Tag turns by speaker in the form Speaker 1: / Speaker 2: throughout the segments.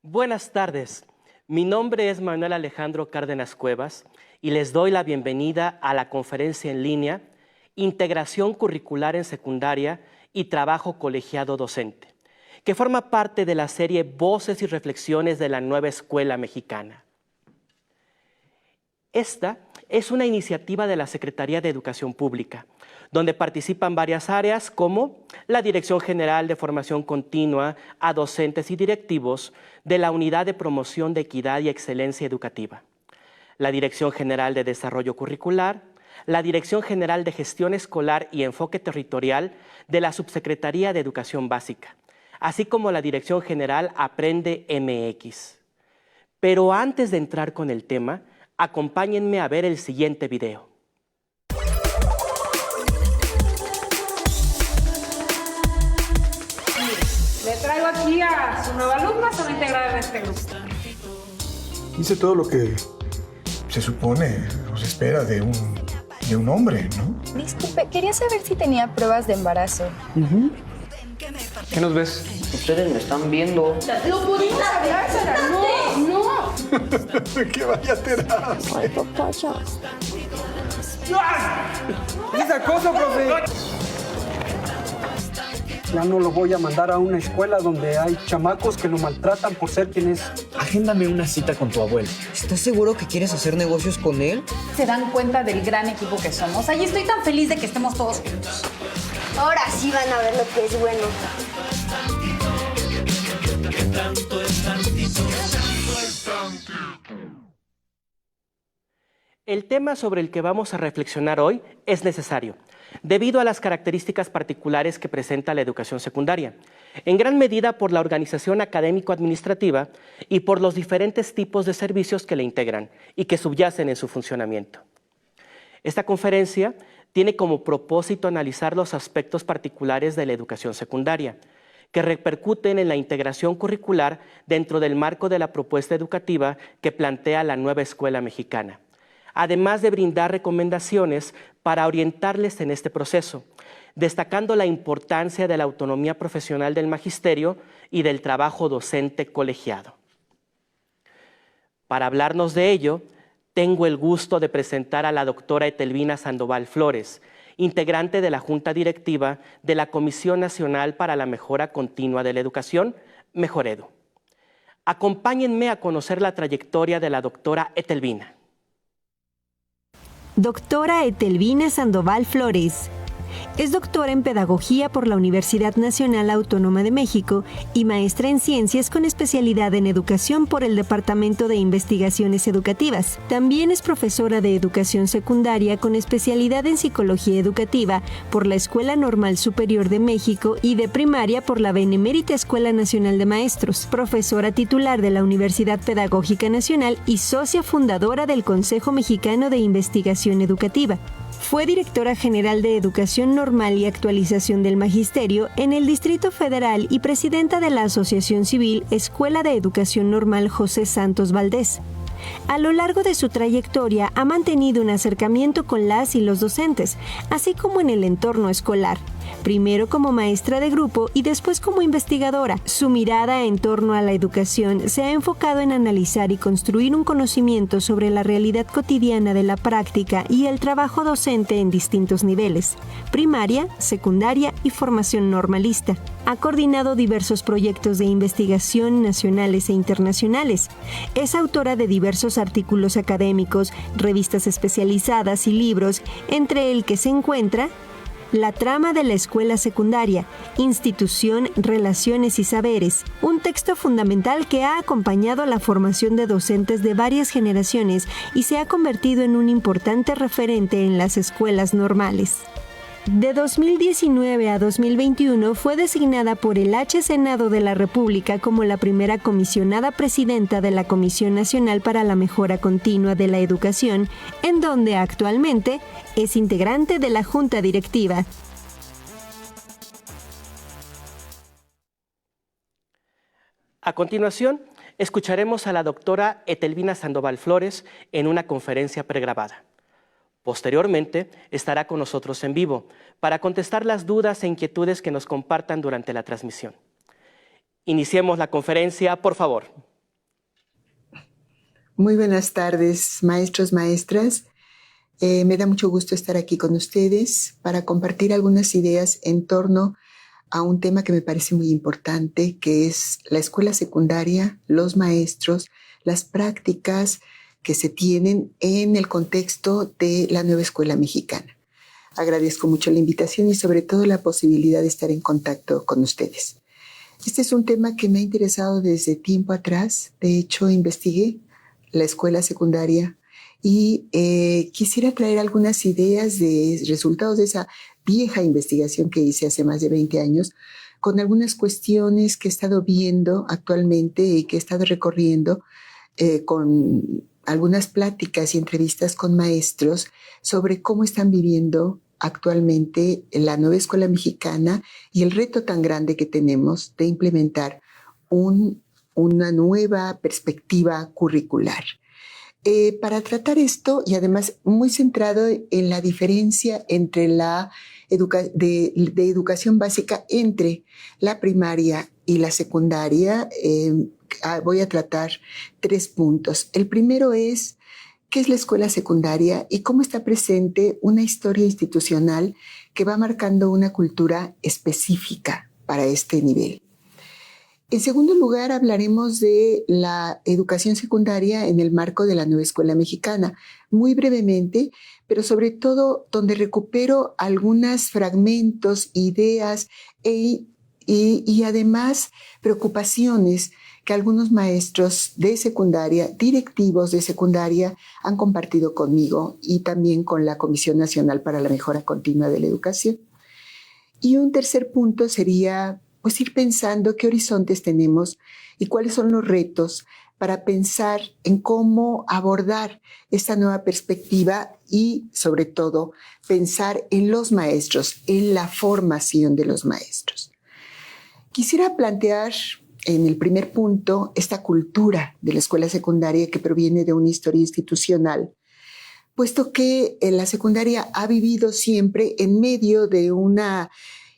Speaker 1: Buenas tardes, mi nombre es Manuel Alejandro Cárdenas Cuevas y les doy la bienvenida a la conferencia en línea Integración Curricular en Secundaria y Trabajo Colegiado Docente, que forma parte de la serie Voces y Reflexiones de la Nueva Escuela Mexicana. Esta es una iniciativa de la Secretaría de Educación Pública, donde participan varias áreas como la Dirección General de Formación Continua a Docentes y Directivos de la Unidad de Promoción de Equidad y Excelencia Educativa, la Dirección General de Desarrollo Curricular, la Dirección General de Gestión Escolar y Enfoque Territorial de la Subsecretaría de Educación Básica, así como la Dirección General Aprende MX. Pero antes de entrar con el tema, acompáñenme a ver el siguiente video.
Speaker 2: Le traigo aquí a su nueva alumna, se va a integrar en este grupo.
Speaker 3: Hice todo lo que se supone o se espera de un hombre, ¿no?
Speaker 4: Disculpe, quería saber si tenía pruebas de embarazo.
Speaker 5: ¿Qué nos ves?
Speaker 6: Ustedes me están viendo.
Speaker 2: ¡Lo pudiste hablársela! ¡No!
Speaker 3: ¡Que vaya a terapia!
Speaker 4: Ay, papá, ya.
Speaker 5: ¿Es acoso, profe?
Speaker 7: Ya no lo voy a mandar a una escuela donde hay chamacos que lo maltratan por ser quien es.
Speaker 6: Agéndame una cita con tu abuelo. ¿Estás seguro que quieres hacer negocios con él?
Speaker 2: Se dan cuenta del gran equipo que somos. Ay, estoy tan feliz de que estemos todos juntos.
Speaker 8: Ahora sí van a ver lo que es bueno.
Speaker 1: El tema sobre el que vamos a reflexionar hoy es necesario, debido a las características particulares que presenta la educación secundaria, en gran medida por la organización académico-administrativa y por los diferentes tipos de servicios que le integran y que subyacen en su funcionamiento. Esta conferencia tiene como propósito analizar los aspectos particulares de la educación secundaria, que repercuten en la integración curricular dentro del marco de la propuesta educativa que plantea la Nueva Escuela Mexicana, además de brindar recomendaciones para orientarles en este proceso, destacando la importancia de la autonomía profesional del magisterio y del trabajo docente colegiado. Para hablarnos de ello, tengo el gusto de presentar a la doctora Etelvina Sandoval Flores, integrante de la Junta Directiva de la Comisión Nacional para la Mejora Continua de la Educación, Mejoredu. Acompáñenme a conocer la trayectoria de la doctora Etelvina.
Speaker 9: Doctora Etelvina Sandoval Flores. Es doctora en Pedagogía por la Universidad Nacional Autónoma de México y maestra en Ciencias con especialidad en Educación por el Departamento de Investigaciones Educativas. También es profesora de Educación Secundaria con especialidad en Psicología Educativa por la Escuela Normal Superior de México y de Primaria por la Benemérita Escuela Nacional de Maestros, profesora titular de la Universidad Pedagógica Nacional y socia fundadora del Consejo Mexicano de Investigación Educativa. Fue directora general de Educación Normal y Actualización del Magisterio en el Distrito Federal y presidenta de la Asociación Civil Escuela de Educación Normal José Santos Valdés. A lo largo de su trayectoria ha mantenido un acercamiento con las y los docentes, así como en el entorno escolar, primero como maestra de grupo y después como investigadora. Su mirada en torno a la educación se ha enfocado en analizar y construir un conocimiento sobre la realidad cotidiana de la práctica y el trabajo docente en distintos niveles, primaria, secundaria y formación normalista. Ha coordinado diversos proyectos de investigación nacionales e internacionales. Es autora de diversos artículos académicos, revistas especializadas y libros, entre el que se encuentra La trama de la escuela secundaria, institución, relaciones y saberes, un texto fundamental que ha acompañado la formación de docentes de varias generaciones y se ha convertido en un importante referente en las escuelas normales. De 2019 a 2021 fue designada por el Senado de la República como la primera comisionada presidenta de la Comisión Nacional para la Mejora Continua de la Educación, en donde actualmente es integrante de la Junta Directiva.
Speaker 1: A continuación, escucharemos a la doctora Etelvina Sandoval Flores en una conferencia pregrabada. Posteriormente, estará con nosotros en vivo para contestar las dudas e inquietudes que nos compartan durante la transmisión. Iniciemos la conferencia, por favor.
Speaker 10: Muy buenas tardes, maestros, maestras. Me da mucho gusto estar aquí con ustedes para compartir algunas ideas en torno a un tema que me parece muy importante, que es la escuela secundaria, los maestros, las prácticas que se tienen en el contexto de la nueva escuela mexicana. Agradezco mucho la invitación y sobre todo la posibilidad de estar en contacto con ustedes. Este es un tema que me ha interesado desde tiempo atrás. De hecho, investigué la escuela secundaria y quisiera traer algunas ideas de resultados de esa vieja investigación que hice hace más de 20 años, con algunas cuestiones que he estado viendo actualmente y que he estado recorriendo con algunas pláticas y entrevistas con maestros sobre cómo están viviendo actualmente la nueva escuela mexicana y el reto tan grande que tenemos de implementar una nueva perspectiva curricular. Para tratar esto, y además muy centrado en la diferencia entre de educación básica entre la primaria y la secundaria, voy a tratar 3 puntos. El primero es qué es la escuela secundaria y cómo está presente una historia institucional que va marcando una cultura específica para este nivel. En segundo lugar, hablaremos de la educación secundaria en el marco de la nueva escuela mexicana, muy brevemente, pero sobre todo donde recupero algunos fragmentos, ideas y además preocupaciones que algunos maestros de secundaria, directivos de secundaria, han compartido conmigo y también con la Comisión Nacional para la Mejora Continua de la Educación. Y un tercer punto sería pues ir pensando qué horizontes tenemos y cuáles son los retos para pensar en cómo abordar esta nueva perspectiva y, sobre todo, pensar en los maestros, en la formación de los maestros. Quisiera plantear en el primer punto esta cultura de la escuela secundaria que proviene de una historia institucional, puesto que la secundaria ha vivido siempre en medio de una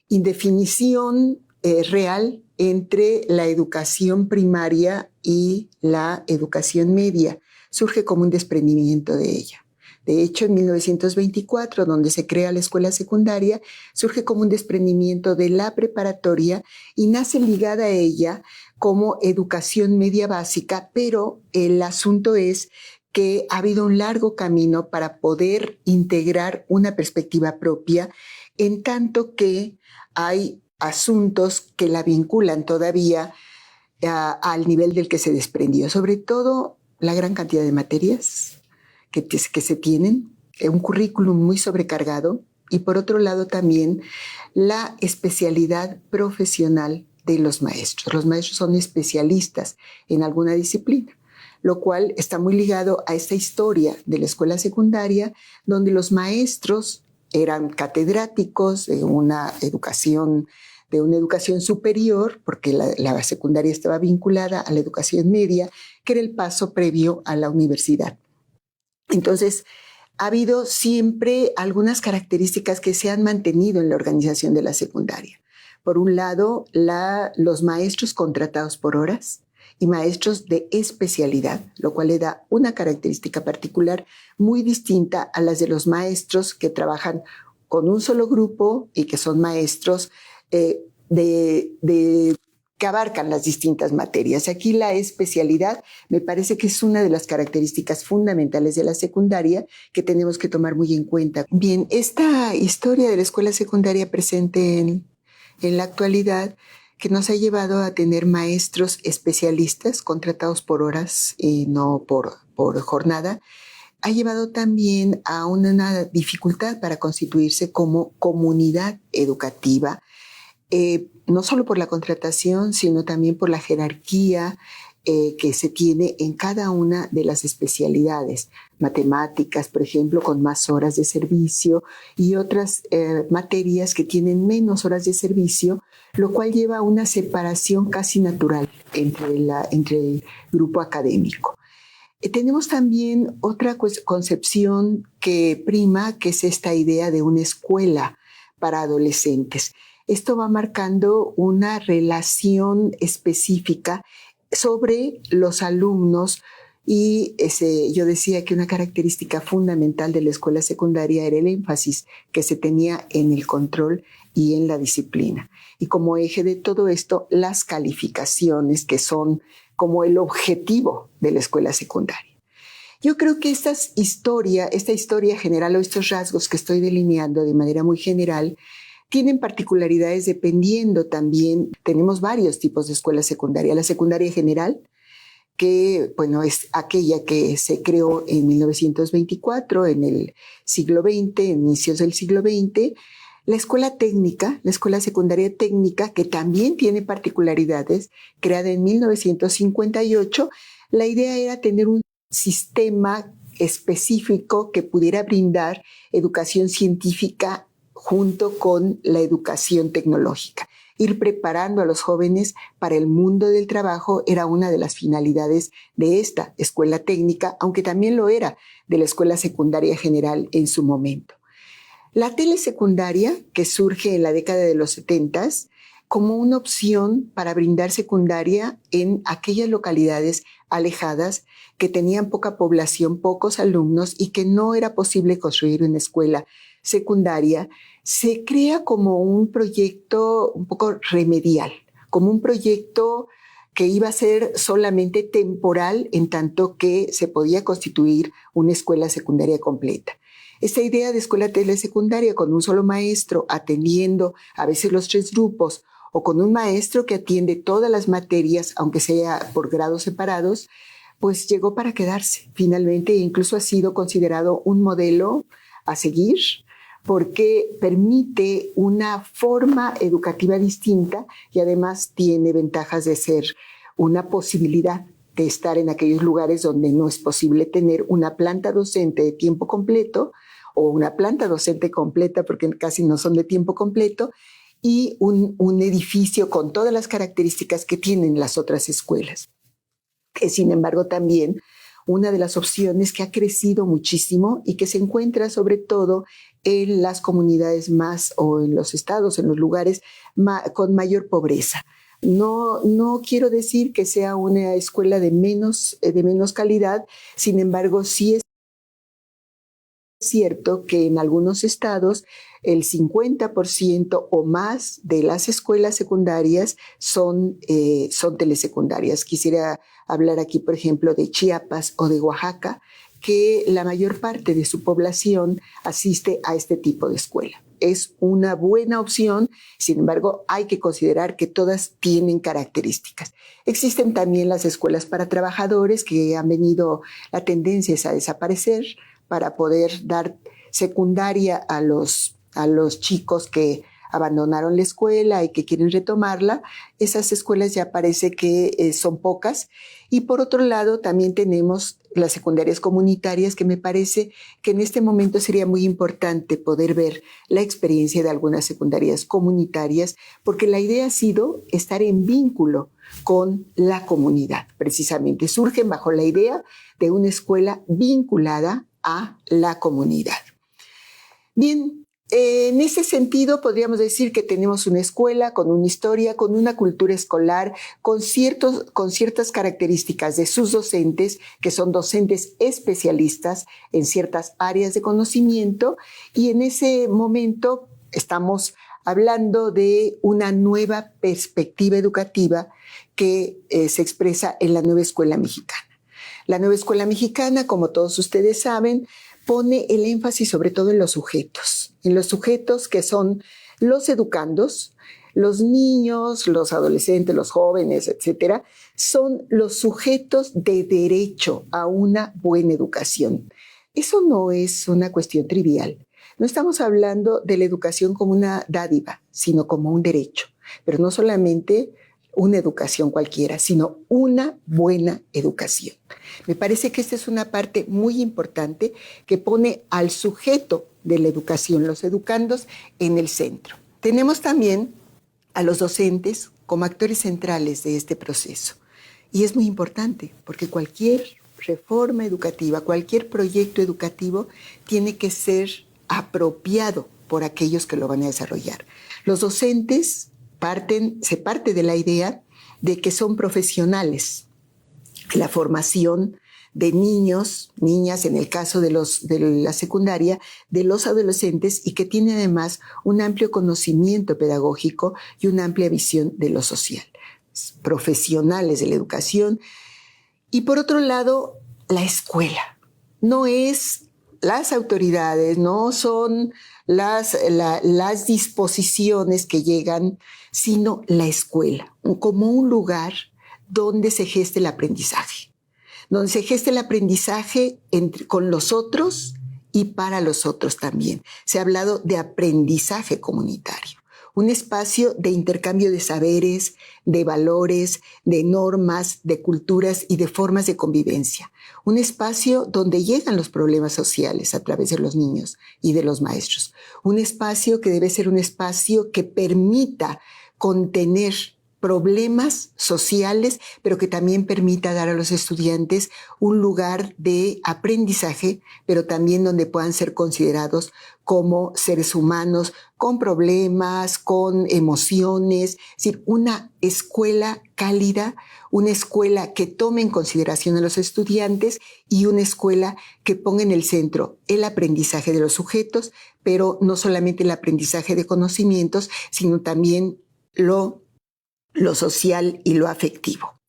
Speaker 10: indefinición real entre la educación primaria y la educación media. Surge como un desprendimiento de ella. De hecho, en 1924, donde se crea la escuela secundaria, surge como un desprendimiento de la preparatoria y nace ligada a ella como educación media básica, pero el asunto es que ha habido un largo camino para poder integrar una perspectiva propia, en tanto que hay asuntos que la vinculan todavía al nivel del que se desprendió, sobre todo la gran cantidad de materias que se tienen, un currículum muy sobrecargado y por otro lado también la especialidad profesional de los maestros. Los maestros son especialistas en alguna disciplina, lo cual está muy ligado a esta historia de la escuela secundaria, donde los maestros eran catedráticos de una educación superior, porque la secundaria estaba vinculada a la educación media, que era el paso previo a la universidad. Entonces, ha habido siempre algunas características que se han mantenido en la organización de la secundaria. Por un lado, los maestros contratados por horas y maestros de especialidad, lo cual le da una característica particular muy distinta a las de los maestros que trabajan con un solo grupo y que son maestros que abarcan las distintas materias. Aquí la especialidad me parece que es una de las características fundamentales de la secundaria que tenemos que tomar muy en cuenta. Bien, esta historia de la escuela secundaria presente en la actualidad, que nos ha llevado a tener maestros especialistas contratados por horas y no por jornada, ha llevado también a una dificultad para constituirse como comunidad educativa, no solo por la contratación, sino también por la jerarquía que se tiene en cada una de las especialidades. Matemáticas, por ejemplo, con más horas de servicio y otras materias que tienen menos horas de servicio, lo cual lleva a una separación casi natural entre el grupo académico. Tenemos también otra concepción que prima, que es esta idea de una escuela para adolescentes. Esto va marcando una relación específica sobre los alumnos Y yo decía que una característica fundamental de la escuela secundaria era el énfasis que se tenía en el control y en la disciplina. Y como eje de todo esto, las calificaciones, que son como el objetivo de la escuela secundaria. Yo creo que esta historia general o estos rasgos que estoy delineando de manera muy general tienen particularidades dependiendo también. Tenemos varios tipos de escuela secundaria. La secundaria general, que bueno, es aquella que se creó en 1924, en el siglo XX, inicios del siglo XX. La escuela técnica, la escuela secundaria técnica, que también tiene particularidades, creada en 1958. La idea era tener un sistema específico que pudiera brindar educación científica junto con la educación tecnológica. Ir preparando a los jóvenes para el mundo del trabajo era una de las finalidades de esta escuela técnica, aunque también lo era de la escuela secundaria general en su momento. La telesecundaria, que surge en la década de los 70s, como una opción para brindar secundaria en aquellas localidades alejadas que tenían poca población, pocos alumnos y que no era posible construir una escuela secundaria, se crea como un proyecto un poco remedial, como un proyecto que iba a ser solamente temporal en tanto que se podía constituir una escuela secundaria completa. Esta idea de escuela telesecundaria con un solo maestro atendiendo a veces los 3 grupos o con un maestro que atiende todas las materias, aunque sea por grados separados, pues llegó para quedarse finalmente, e incluso ha sido considerado un modelo a seguir porque permite una forma educativa distinta y además tiene ventajas de ser una posibilidad de estar en aquellos lugares donde no es posible tener una planta docente de tiempo completo o una planta docente completa, porque casi no son de tiempo completo, y un edificio con todas las características que tienen las otras escuelas. Sin embargo, también una de las opciones que ha crecido muchísimo y que se encuentra sobre todo en las comunidades más o en los estados, en los lugares con mayor pobreza. No quiero decir que sea una escuela de menos calidad, sin embargo, sí es cierto que en algunos estados el 50% o más de las escuelas secundarias son telesecundarias. Quisiera hablar aquí, por ejemplo, de Chiapas o de Oaxaca, que la mayor parte de su población asiste a este tipo de escuela. Es una buena opción, sin embargo, hay que considerar que todas tienen características. Existen también las escuelas para trabajadores que han venido, la tendencia es a desaparecer para poder dar secundaria a los chicos que abandonaron la escuela y que quieren retomarla. Esas escuelas ya parece que son pocas. Y por otro lado, también tenemos las secundarias comunitarias, que me parece que en este momento sería muy importante poder ver la experiencia de algunas secundarias comunitarias, porque la idea ha sido estar en vínculo con la comunidad. Precisamente surgen bajo la idea de una escuela vinculada a la comunidad. Bien, en ese sentido podríamos decir que tenemos una escuela con una historia, con una cultura escolar, con ciertas características de sus docentes, que son docentes especialistas en ciertas áreas de conocimiento, y en ese momento estamos hablando de una nueva perspectiva educativa que se expresa en la nueva escuela mexicana. La nueva escuela mexicana, como todos ustedes saben, pone el énfasis sobre todo en los sujetos que son los educandos, los niños, los adolescentes, los jóvenes, etcétera, son los sujetos de derecho a una buena educación. Eso no es una cuestión trivial. No estamos hablando de la educación como una dádiva, sino como un derecho, pero no solamente una educación cualquiera, sino una buena educación. Me parece que esta es una parte muy importante que pone al sujeto de la educación, los educandos, en el centro. Tenemos también a los docentes como actores centrales de este proceso. Y es muy importante porque cualquier reforma educativa, cualquier proyecto educativo tiene que ser apropiado por aquellos que lo van a desarrollar. Los docentes se parte de la idea de que son profesionales. La formación de niños, niñas, en el caso de la secundaria, de los adolescentes, y que tiene además un amplio conocimiento pedagógico y una amplia visión de lo social. Profesionales de la educación. Y por otro lado, la escuela. No es las autoridades, no son las disposiciones que llegan, sino la escuela, como un lugar donde se geste el aprendizaje, donde se geste el aprendizaje con los otros y para los otros también. Se ha hablado de aprendizaje comunitario, un espacio de intercambio de saberes, de valores, de normas, de culturas y de formas de convivencia. Un espacio donde llegan los problemas sociales a través de los niños y de los maestros. Un espacio que debe ser un espacio que permita contener problemas sociales, pero que también permita dar a los estudiantes un lugar de aprendizaje, pero también donde puedan ser considerados como seres humanos con problemas, con emociones, es decir, una escuela cálida, una escuela que tome en consideración a los estudiantes y una escuela que ponga en el centro el aprendizaje de los sujetos, pero no solamente el aprendizaje de conocimientos, sino también lo social y lo afectivo.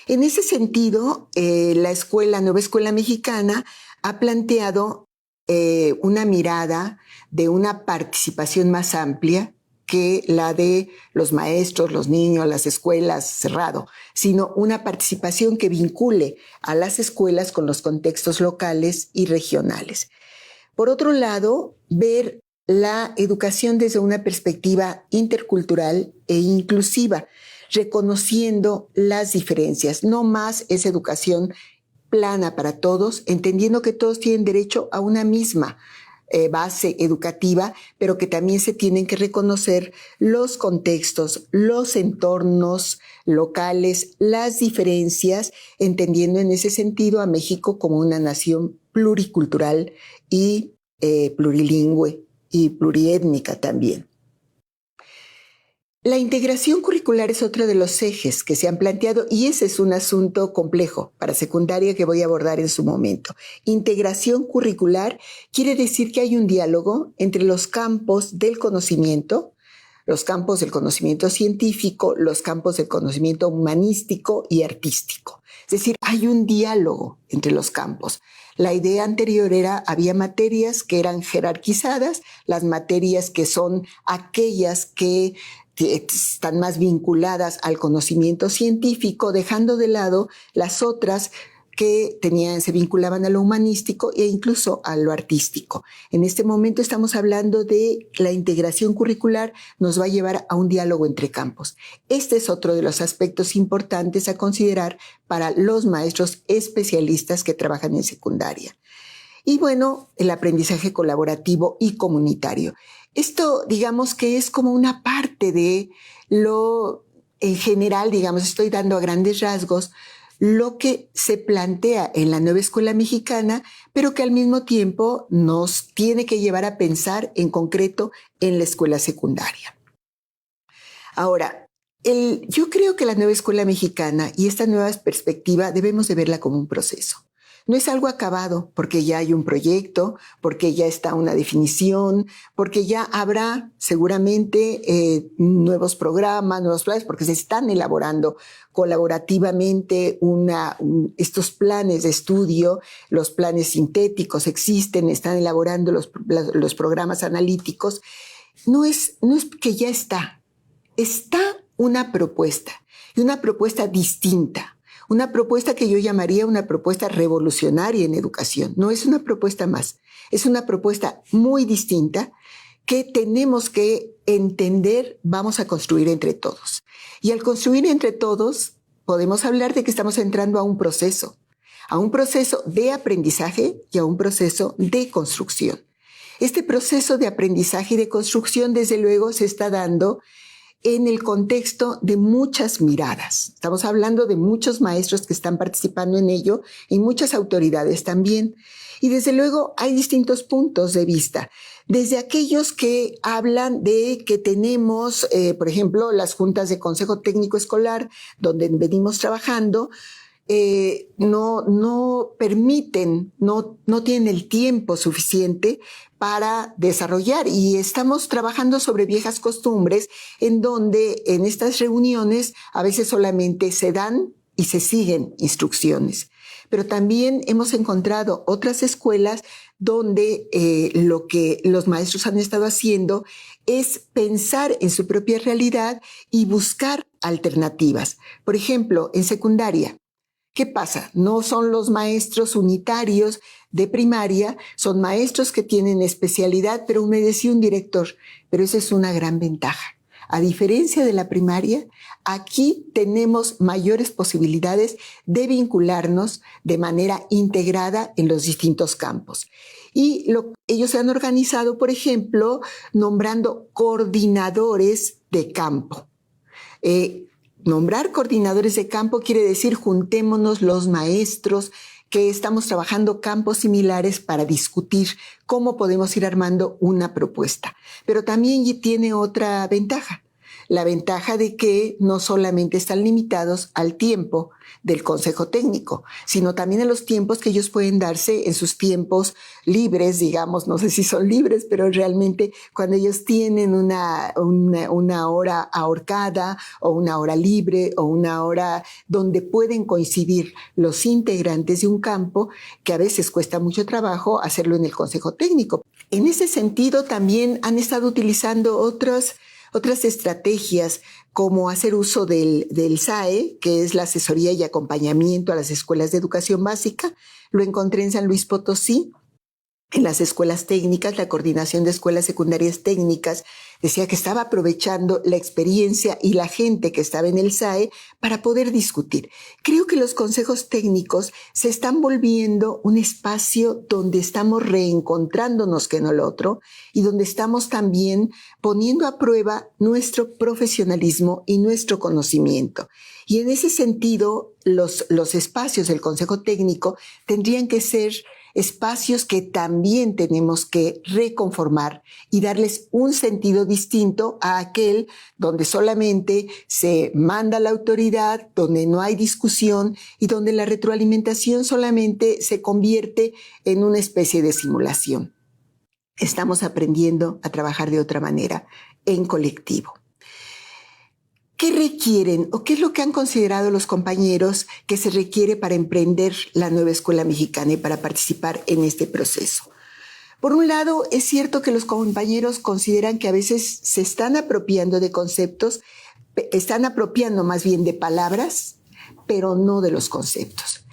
Speaker 10: En ese sentido, la Nueva Escuela Mexicana ha planteado una mirada de una participación más amplia que la de los maestros, los niños, las escuelas, cerrado, sino una participación que vincule a las escuelas con los contextos locales y regionales. Por otro lado, ver la educación desde una perspectiva intercultural e inclusiva, reconociendo las diferencias. No más es educación plana para todos, entendiendo que todos tienen derecho a una misma base educativa, pero que también se tienen que reconocer los contextos, los entornos locales, las diferencias, entendiendo en ese sentido a México como una nación pluricultural y plurilingüe y pluriétnica también. La integración curricular es otro de los ejes que se han planteado y ese es un asunto complejo para secundaria que voy a abordar en su momento. Integración curricular quiere decir que hay un diálogo entre los campos del conocimiento, los campos del conocimiento científico, los campos del conocimiento humanístico y artístico. Es decir, hay un diálogo entre los campos. La idea anterior había materias que eran jerarquizadas, las materias que son aquellas que están más vinculadas al conocimiento científico, dejando de lado las otras que se vinculaban a lo humanístico e incluso a lo artístico. En este momento estamos hablando de la integración curricular, nos va a llevar a un diálogo entre campos. Este es otro de los aspectos importantes a considerar para los maestros especialistas que trabajan en secundaria. Y bueno, el aprendizaje colaborativo y comunitario. Esto, digamos que es como una parte de lo, en general, digamos, estoy dando a grandes rasgos, lo que se plantea en la Nueva Escuela Mexicana, pero que al mismo tiempo nos tiene que llevar a pensar en concreto en la escuela secundaria. Ahora, yo creo que la Nueva Escuela Mexicana y esta nueva perspectiva debemos de verla como un proceso. No es algo acabado, porque ya hay un proyecto, porque ya está una definición, porque ya habrá seguramente nuevos programas, nuevos planes, porque se están elaborando colaborativamente estos planes de estudio, los planes sintéticos existen, están elaborando los programas analíticos. No es que ya está una propuesta, y una propuesta distinta. Una propuesta que yo llamaría una propuesta revolucionaria en educación. No es una propuesta más, es una propuesta muy distinta que tenemos que entender, vamos a construir entre todos. Y al construir entre todos, podemos hablar de que estamos entrando a un proceso de aprendizaje y a un proceso de construcción. Este proceso de aprendizaje y de construcción, desde luego, se está dando en el contexto de muchas miradas. Estamos hablando de muchos maestros que están participando en ello y muchas autoridades también. Y desde luego hay distintos puntos de vista. Desde aquellos que hablan de que tenemos, por ejemplo, las juntas de Consejo Técnico Escolar, donde venimos trabajando, no permiten, no tienen el tiempo suficiente para desarrollar, y estamos trabajando sobre viejas costumbres en donde en estas reuniones a veces solamente se dan y se siguen instrucciones. Pero también hemos encontrado otras escuelas donde lo que los maestros han estado haciendo es pensar en su propia realidad y buscar alternativas. Por ejemplo, en secundaria, ¿qué pasa? No son los maestros unitarios de primaria, son maestros que tienen especialidad, pero me decía un director, pero esa es una gran ventaja. A diferencia de la primaria, aquí tenemos mayores posibilidades de vincularnos de manera integrada en los distintos campos. Y ellos se han organizado, por ejemplo, nombrando coordinadores de campo. Nombrar coordinadores de campo quiere decir juntémonos los maestros que estamos trabajando campos similares para discutir cómo podemos ir armando una propuesta. Pero también tiene otra ventaja. La ventaja de que no solamente están limitados al tiempo del consejo técnico, sino también a los tiempos que ellos pueden darse en sus tiempos libres, digamos, no sé si son libres, pero realmente cuando ellos tienen una hora ahorcada o una hora libre o una hora donde pueden coincidir los integrantes de un campo, que a veces cuesta mucho trabajo hacerlo en el consejo técnico. En ese sentido también han estado utilizando otras estrategias, como hacer uso del SAE, que es la asesoría y acompañamiento a las escuelas de educación básica. Lo encontré en San Luis Potosí, en las escuelas técnicas, la coordinación de escuelas secundarias técnicas decía que estaba aprovechando la experiencia y la gente que estaba en el SAE para poder discutir. Creo que los consejos técnicos se están volviendo un espacio donde estamos reencontrándonos que no el otro y donde estamos también poniendo a prueba nuestro profesionalismo y nuestro conocimiento. Y en ese sentido, los espacios del consejo técnico tendrían que ser espacios que también tenemos que reconformar y darles un sentido distinto a aquel donde solamente se manda la autoridad, donde no hay discusión y donde la retroalimentación solamente se convierte en una especie de simulación. Estamos aprendiendo a trabajar de otra manera, en colectivo. ¿Qué requieren o qué es lo que han considerado los compañeros que se requiere para emprender la nueva escuela mexicana y para participar en este proceso? Por un lado, es cierto que los compañeros consideran que a veces se están apropiando de conceptos, están apropiando más bien de palabras, pero no de los conceptos.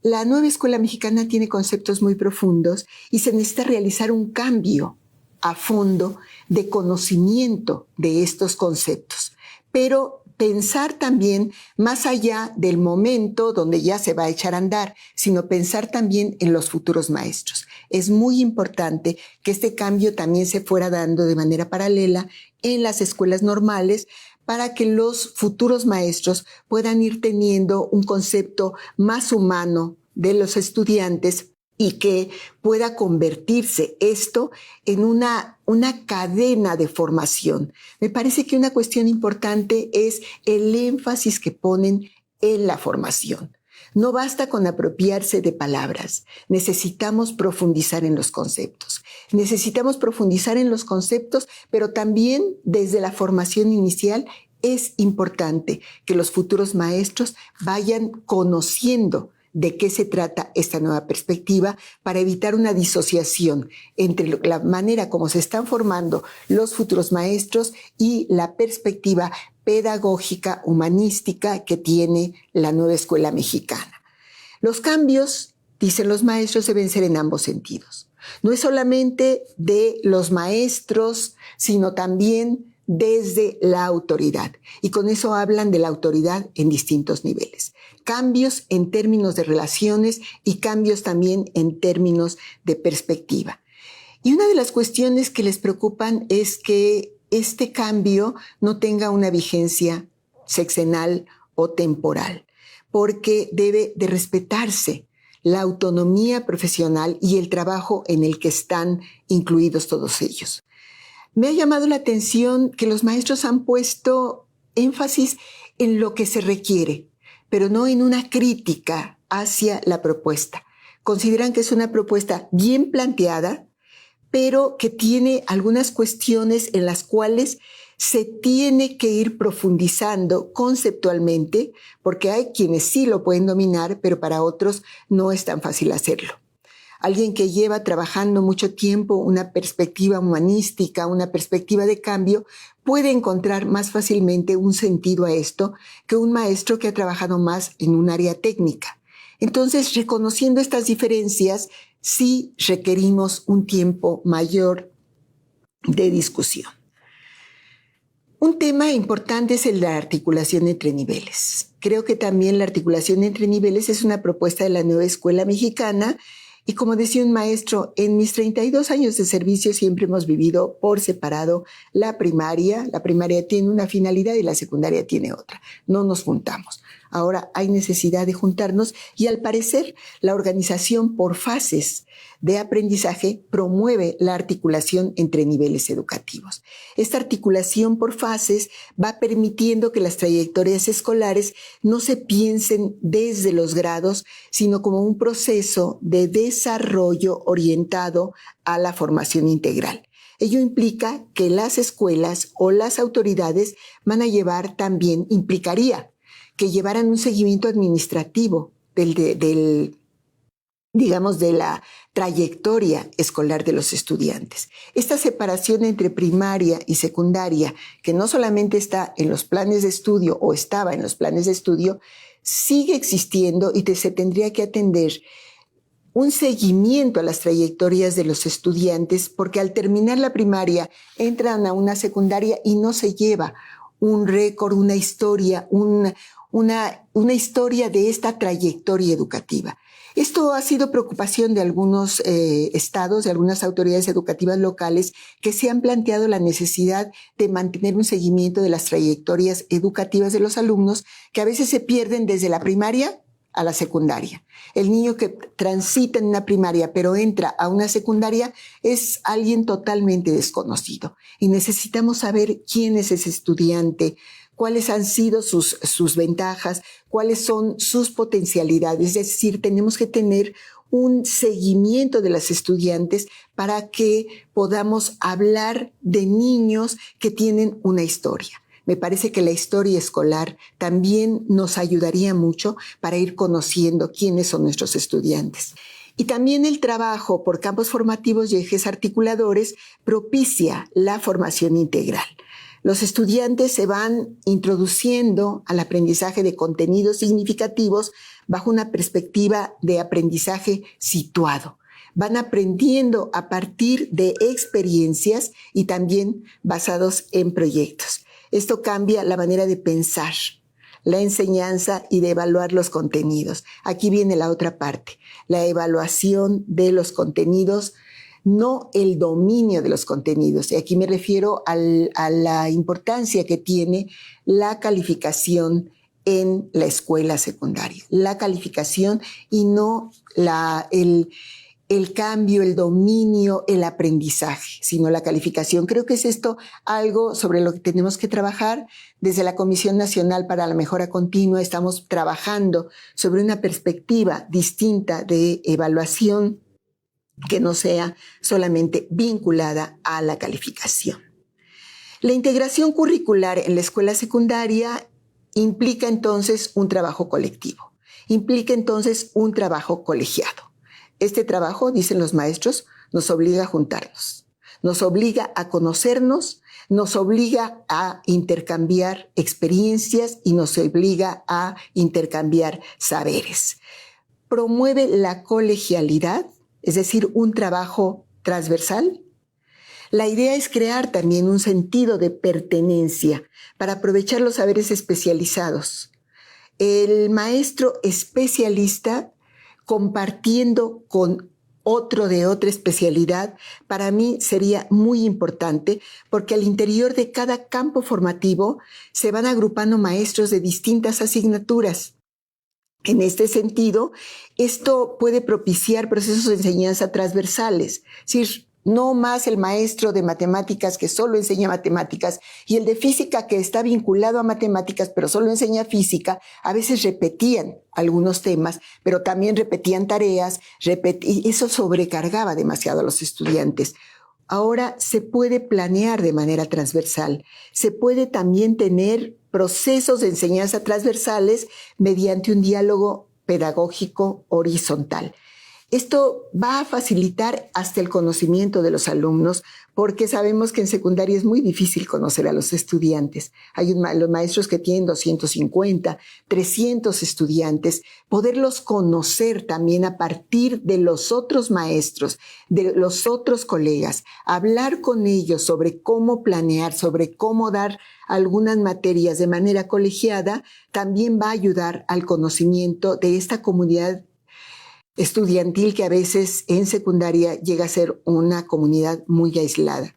Speaker 10: La nueva escuela mexicana tiene conceptos muy profundos y se necesita realizar un cambio a fondo de conocimiento de estos conceptos. Pero pensar también más allá del momento donde ya se va a echar a andar, sino pensar también en los futuros maestros. Es muy importante que este cambio también se fuera dando de manera paralela en las escuelas normales para que los futuros maestros puedan ir teniendo un concepto más humano de los estudiantes y que pueda convertirse esto en una cadena de formación. Me parece que una cuestión importante es el énfasis que ponen en la formación. No basta con apropiarse de palabras, necesitamos profundizar en los conceptos. Necesitamos profundizar en los conceptos, pero también desde la formación inicial es importante que los futuros maestros vayan conociendo de qué se trata esta nueva perspectiva para evitar una disociación entre la manera como se están formando los futuros maestros y la perspectiva pedagógica, humanística que tiene la nueva escuela mexicana. Los cambios, dicen los maestros, deben ser en ambos sentidos. No es solamente de los maestros, sino también desde la autoridad. Y con eso hablan de la autoridad en distintos niveles. Cambios en términos de relaciones y cambios también en términos de perspectiva. Y una de las cuestiones que les preocupan es que este cambio no tenga una vigencia sexenal o temporal, porque debe de respetarse la autonomía profesional y el trabajo en el que están incluidos todos ellos. Me ha llamado la atención que los maestros han puesto énfasis en lo que se requiere, pero no en una crítica hacia la propuesta. Consideran que es una propuesta bien planteada, pero que tiene algunas cuestiones en las cuales se tiene que ir profundizando conceptualmente, porque hay quienes sí lo pueden dominar, pero para otros no es tan fácil hacerlo. Alguien que lleva trabajando mucho tiempo una perspectiva humanística, una perspectiva de cambio, puede encontrar más fácilmente un sentido a esto que un maestro que ha trabajado más en un área técnica. Entonces, reconociendo estas diferencias, sí requerimos un tiempo mayor de discusión. Un tema importante es el de la articulación entre niveles. Creo que también la articulación entre niveles es una propuesta de la nueva escuela mexicana y, como decía un maestro, en mis 32 años de servicio siempre hemos vivido por separado la primaria. La primaria tiene una finalidad y la secundaria tiene otra. No nos juntamos. Ahora hay necesidad de juntarnos y, al parecer, la organización por fases de aprendizaje promueve la articulación entre niveles educativos. Esta articulación por fases va permitiendo que las trayectorias escolares no se piensen desde los grados, sino como un proceso de desarrollo orientado a la formación integral. Ello implica que las escuelas o las autoridades van a llevar también, implicaría que llevaran un seguimiento administrativo de la trayectoria escolar de los estudiantes. Esta separación entre primaria y secundaria, que no solamente está en los planes de estudio o estaba en los planes de estudio, sigue existiendo y se tendría que atender un seguimiento a las trayectorias de los estudiantes, porque al terminar la primaria entran a una secundaria y no se lleva un récord, una historia, una historia de esta trayectoria educativa. Esto ha sido preocupación de algunos estados, de algunas autoridades educativas locales que se han planteado la necesidad de mantener un seguimiento de las trayectorias educativas de los alumnos que a veces se pierden desde la primaria a la secundaria. El niño que transita en una primaria pero entra a una secundaria es alguien totalmente desconocido y necesitamos saber quién es ese estudiante, cuáles han sido sus ventajas, cuáles son sus potencialidades. Es decir, tenemos que tener un seguimiento de las estudiantes para que podamos hablar de niños que tienen una historia. Me parece que la historia escolar también nos ayudaría mucho para ir conociendo quiénes son nuestros estudiantes. Y también el trabajo por campos formativos y ejes articuladores propicia la formación integral. Los estudiantes se van introduciendo al aprendizaje de contenidos significativos bajo una perspectiva de aprendizaje situado. Van aprendiendo a partir de experiencias y también basados en proyectos. Esto cambia la manera de pensar la enseñanza y de evaluar los contenidos. Aquí viene la otra parte, la evaluación de los contenidos, no el dominio de los contenidos. Y aquí me refiero a la importancia que tiene la calificación en la escuela secundaria. La calificación y no el cambio, el dominio, el aprendizaje, sino la calificación. Creo que es esto algo sobre lo que tenemos que trabajar. Desde la Comisión Nacional para la Mejora Continua estamos trabajando sobre una perspectiva distinta de evaluación que no sea solamente vinculada a la calificación. La integración curricular en la escuela secundaria implica entonces un trabajo colectivo, implica entonces un trabajo colegiado. Este trabajo, dicen los maestros, nos obliga a juntarnos, nos obliga a conocernos, nos obliga a intercambiar experiencias y nos obliga a intercambiar saberes. Promueve la colegialidad, es decir, un trabajo transversal. La idea es crear también un sentido de pertenencia para aprovechar los saberes especializados. El maestro especialista compartiendo con otro de otra especialidad, para mí sería muy importante porque al interior de cada campo formativo se van agrupando maestros de distintas asignaturas. En este sentido, esto puede propiciar procesos de enseñanza transversales. Es decir, No más el maestro de matemáticas que solo enseña matemáticas y el de física que está vinculado a matemáticas pero solo enseña física. A veces repetían algunos temas, pero también repetían tareas, y eso sobrecargaba demasiado a los estudiantes. Ahora se puede planear de manera transversal. Se puede también tener procesos de enseñanza transversales mediante un diálogo pedagógico horizontal. Esto va a facilitar hasta el conocimiento de los alumnos, porque sabemos que en secundaria es muy difícil conocer a los estudiantes. Hay los maestros que tienen 250, 300 estudiantes. Poderlos conocer también a partir de los otros maestros, de los otros colegas. Hablar con ellos sobre cómo planear, sobre cómo dar algunas materias de manera colegiada, también va a ayudar al conocimiento de esta comunidad estudiantil que a veces en secundaria llega a ser una comunidad muy aislada.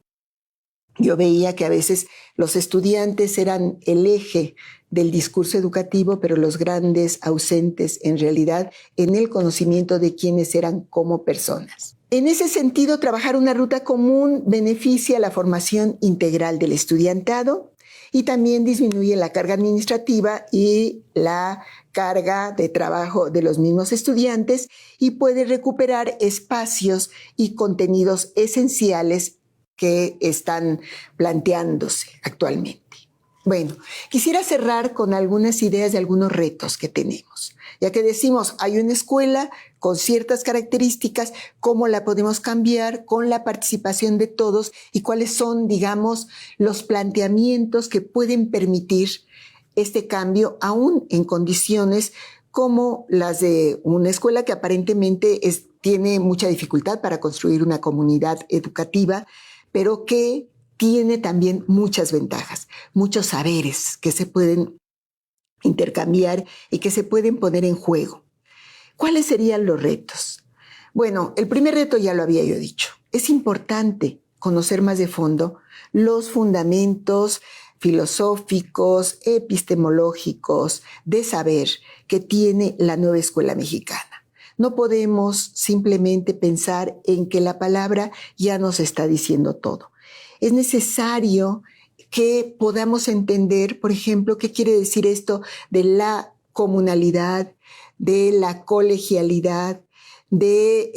Speaker 10: Yo veía que a veces los estudiantes eran el eje del discurso educativo, pero los grandes ausentes en realidad en el conocimiento de quiénes eran como personas. En ese sentido, trabajar una ruta común beneficia la formación integral del estudiantado y también disminuye la carga administrativa y la carga de trabajo de los mismos estudiantes y puede recuperar espacios y contenidos esenciales que están planteándose actualmente. Bueno, quisiera cerrar con algunas ideas de algunos retos que tenemos. Ya que decimos, hay una escuela con ciertas características, ¿cómo la podemos cambiar con la participación de todos? Y cuáles son, digamos, los planteamientos que pueden permitir este cambio, aún en condiciones como las de una escuela que aparentemente tiene mucha dificultad para construir una comunidad educativa, pero que tiene también muchas ventajas, muchos saberes que se pueden intercambiar y que se pueden poner en juego. ¿Cuáles serían los retos? Bueno, el primer reto ya lo había yo dicho. Es importante conocer más de fondo los fundamentos filosóficos, epistemológicos, de saber que tiene la nueva escuela mexicana. No podemos simplemente pensar en que la palabra ya nos está diciendo todo. Es necesario que podamos entender, por ejemplo, qué quiere decir esto de la comunalidad, de la colegialidad, de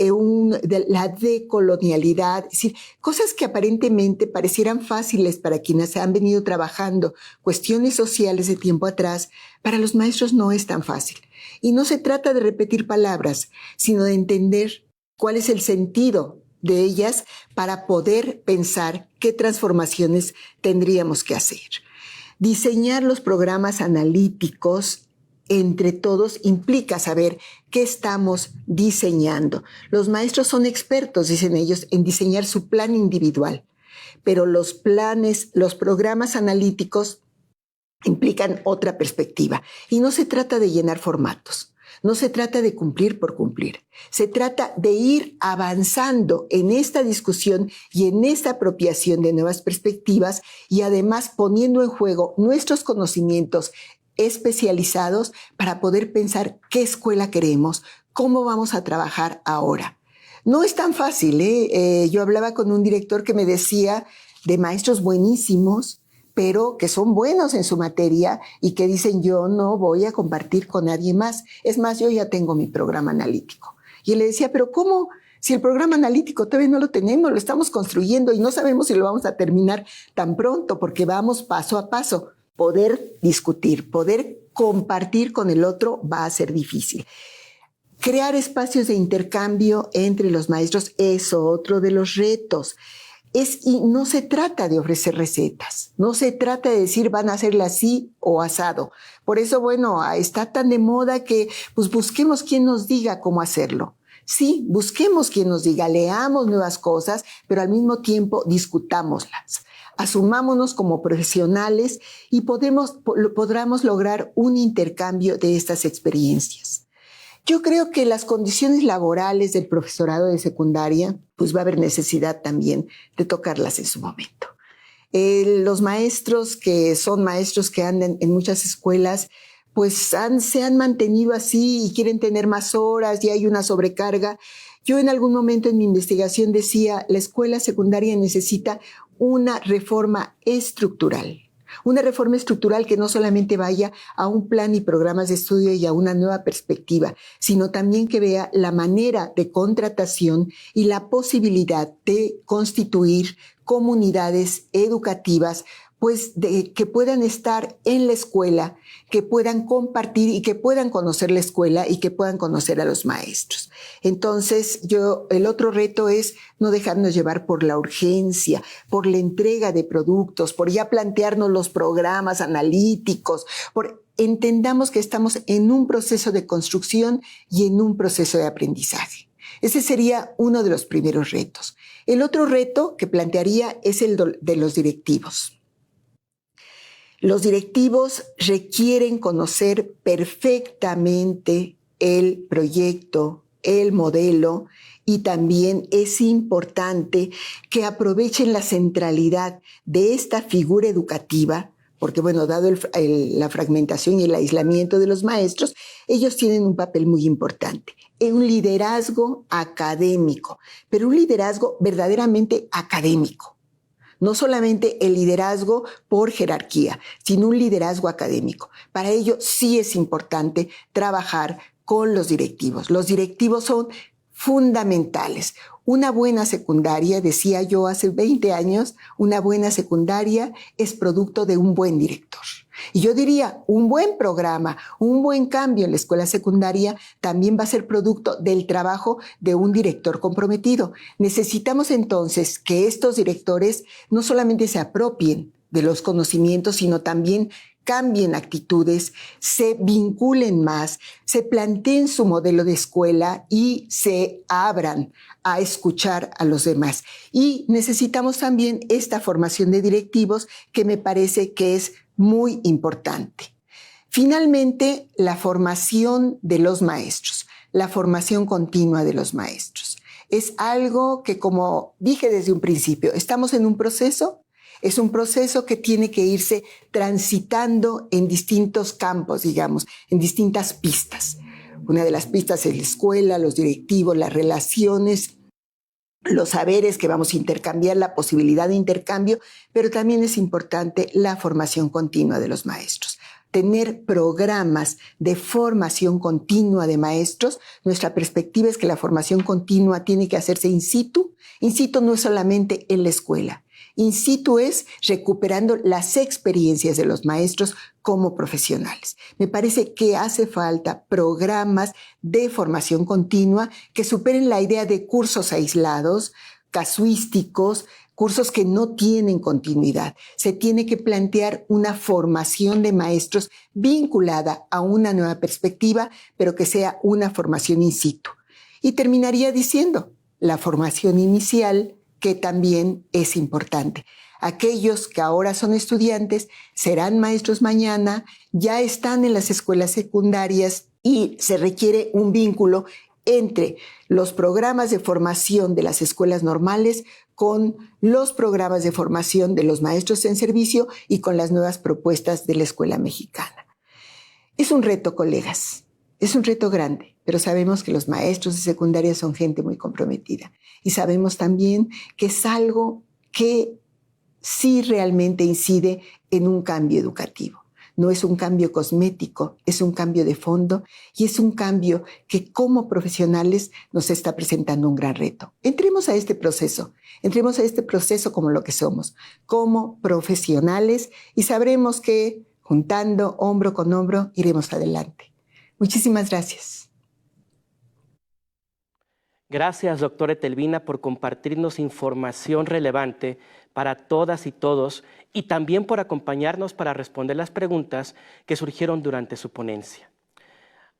Speaker 10: la decolonialidad, es decir, cosas que aparentemente parecieran fáciles para quienes han venido trabajando cuestiones sociales de tiempo atrás, para los maestros no es tan fácil. Y no se trata de repetir palabras, sino de entender cuál es el sentido de ellas para poder pensar qué transformaciones tendríamos que hacer. Diseñar los programas analíticos entre todos implica saber qué estamos diseñando. Los maestros son expertos, dicen ellos, en diseñar su plan individual, pero los programas analíticos implican otra perspectiva. Y no se trata de llenar formatos. No se trata de cumplir por cumplir. Se trata de ir avanzando en esta discusión y en esta apropiación de nuevas perspectivas y además poniendo en juego nuestros conocimientos especializados para poder pensar qué escuela queremos, cómo vamos a trabajar ahora. No es tan fácil, ¿eh? Yo hablaba con un director que me decía de maestros buenísimos, pero que son buenos en su materia y que dicen, yo no voy a compartir con nadie más. Es más, yo ya tengo mi programa analítico. Y él le decía, pero ¿cómo? Si el programa analítico todavía no lo tenemos, lo estamos construyendo y no sabemos si lo vamos a terminar tan pronto porque vamos paso a paso. Poder discutir, poder compartir con el otro va a ser difícil. Crear espacios de intercambio entre los maestros es otro de los retos. Y no se trata de ofrecer recetas, no se trata de decir van a hacerla así o asado. Por eso, bueno, está tan de moda que pues busquemos quien nos diga cómo hacerlo. Sí, busquemos quien nos diga, leamos nuevas cosas, pero al mismo tiempo discutámoslas. Asumámonos como profesionales y podremos lograr un intercambio de estas experiencias. Yo creo que las condiciones laborales del profesorado de secundaria, pues va a haber necesidad también de tocarlas en su momento. Los maestros que son maestros que andan en muchas escuelas, pues se han mantenido así y quieren tener más horas y hay una sobrecarga. Yo en algún momento en mi investigación decía, la escuela secundaria necesita una reforma estructural. Una reforma estructural que no solamente vaya a un plan y programas de estudio y a una nueva perspectiva, sino también que vea la manera de contratación y la posibilidad de constituir comunidades educativas, pues que puedan estar en la escuela, que puedan compartir y que puedan conocer la escuela y que puedan conocer a los maestros. Entonces, el otro reto es no dejarnos llevar por la urgencia, por la entrega de productos, por ya plantearnos los programas analíticos, entendamos que estamos en un proceso de construcción y en un proceso de aprendizaje. Ese sería uno de los primeros retos. El otro reto que plantearía es el de los directivos. Los directivos requieren conocer perfectamente el proyecto, el modelo, y también es importante que aprovechen la centralidad de esta figura educativa, porque bueno, dado la fragmentación y el aislamiento de los maestros, ellos tienen un papel muy importante. Un liderazgo académico, pero un liderazgo verdaderamente académico. No solamente el liderazgo por jerarquía, sino un liderazgo académico. Para ello sí es importante trabajar con los directivos. Los directivos son fundamentales. Una buena secundaria, decía yo hace 20 años, una buena secundaria es producto de un buen director. Y yo diría, un buen programa, un buen cambio en la escuela secundaria también va a ser producto del trabajo de un director comprometido. Necesitamos entonces que estos directores no solamente se apropien de los conocimientos, sino también cambien actitudes, se vinculen más, se planteen su modelo de escuela y se abran a escuchar a los demás. Y necesitamos también esta formación de directivos que me parece que es muy importante. Finalmente, la formación de los maestros, la formación continua de los maestros. Es algo que, como dije desde un principio, estamos en un proceso. Es un proceso que tiene que irse transitando en distintos campos, digamos, en distintas pistas. Una de las pistas es la escuela, los directivos, las relaciones, los saberes que vamos a intercambiar, la posibilidad de intercambio, pero también es importante la formación continua de los maestros. Tener programas de formación continua de maestros. Nuestra perspectiva es que la formación continua tiene que hacerse in situ. In situ no es solamente en la escuela. In situ es recuperando las experiencias de los maestros como profesionales. Me parece que hace falta programas de formación continua que superen la idea de cursos aislados, casuísticos, cursos que no tienen continuidad. Se tiene que plantear una formación de maestros vinculada a una nueva perspectiva, pero que sea una formación in situ. Y terminaría diciendo, la formación inicial, que también es importante. Aquellos que ahora son estudiantes serán maestros mañana, ya están en las escuelas secundarias y se requiere un vínculo entre los programas de formación de las escuelas normales con los programas de formación de los maestros en servicio y con las nuevas propuestas de la escuela mexicana. Es un reto, colegas, es un reto grande, pero sabemos que los maestros de secundaria son gente muy comprometida y sabemos también que es algo que sí realmente incide en un cambio educativo. No es un cambio cosmético, es un cambio de fondo y es un cambio que como profesionales nos está presentando un gran reto. Entremos a este proceso como lo que somos, como profesionales, y sabremos que juntando hombro con hombro iremos adelante. Muchísimas gracias.
Speaker 1: Gracias, doctora Etelvina, por compartirnos información relevante para todas y todos y también por acompañarnos para responder las preguntas que surgieron durante su ponencia.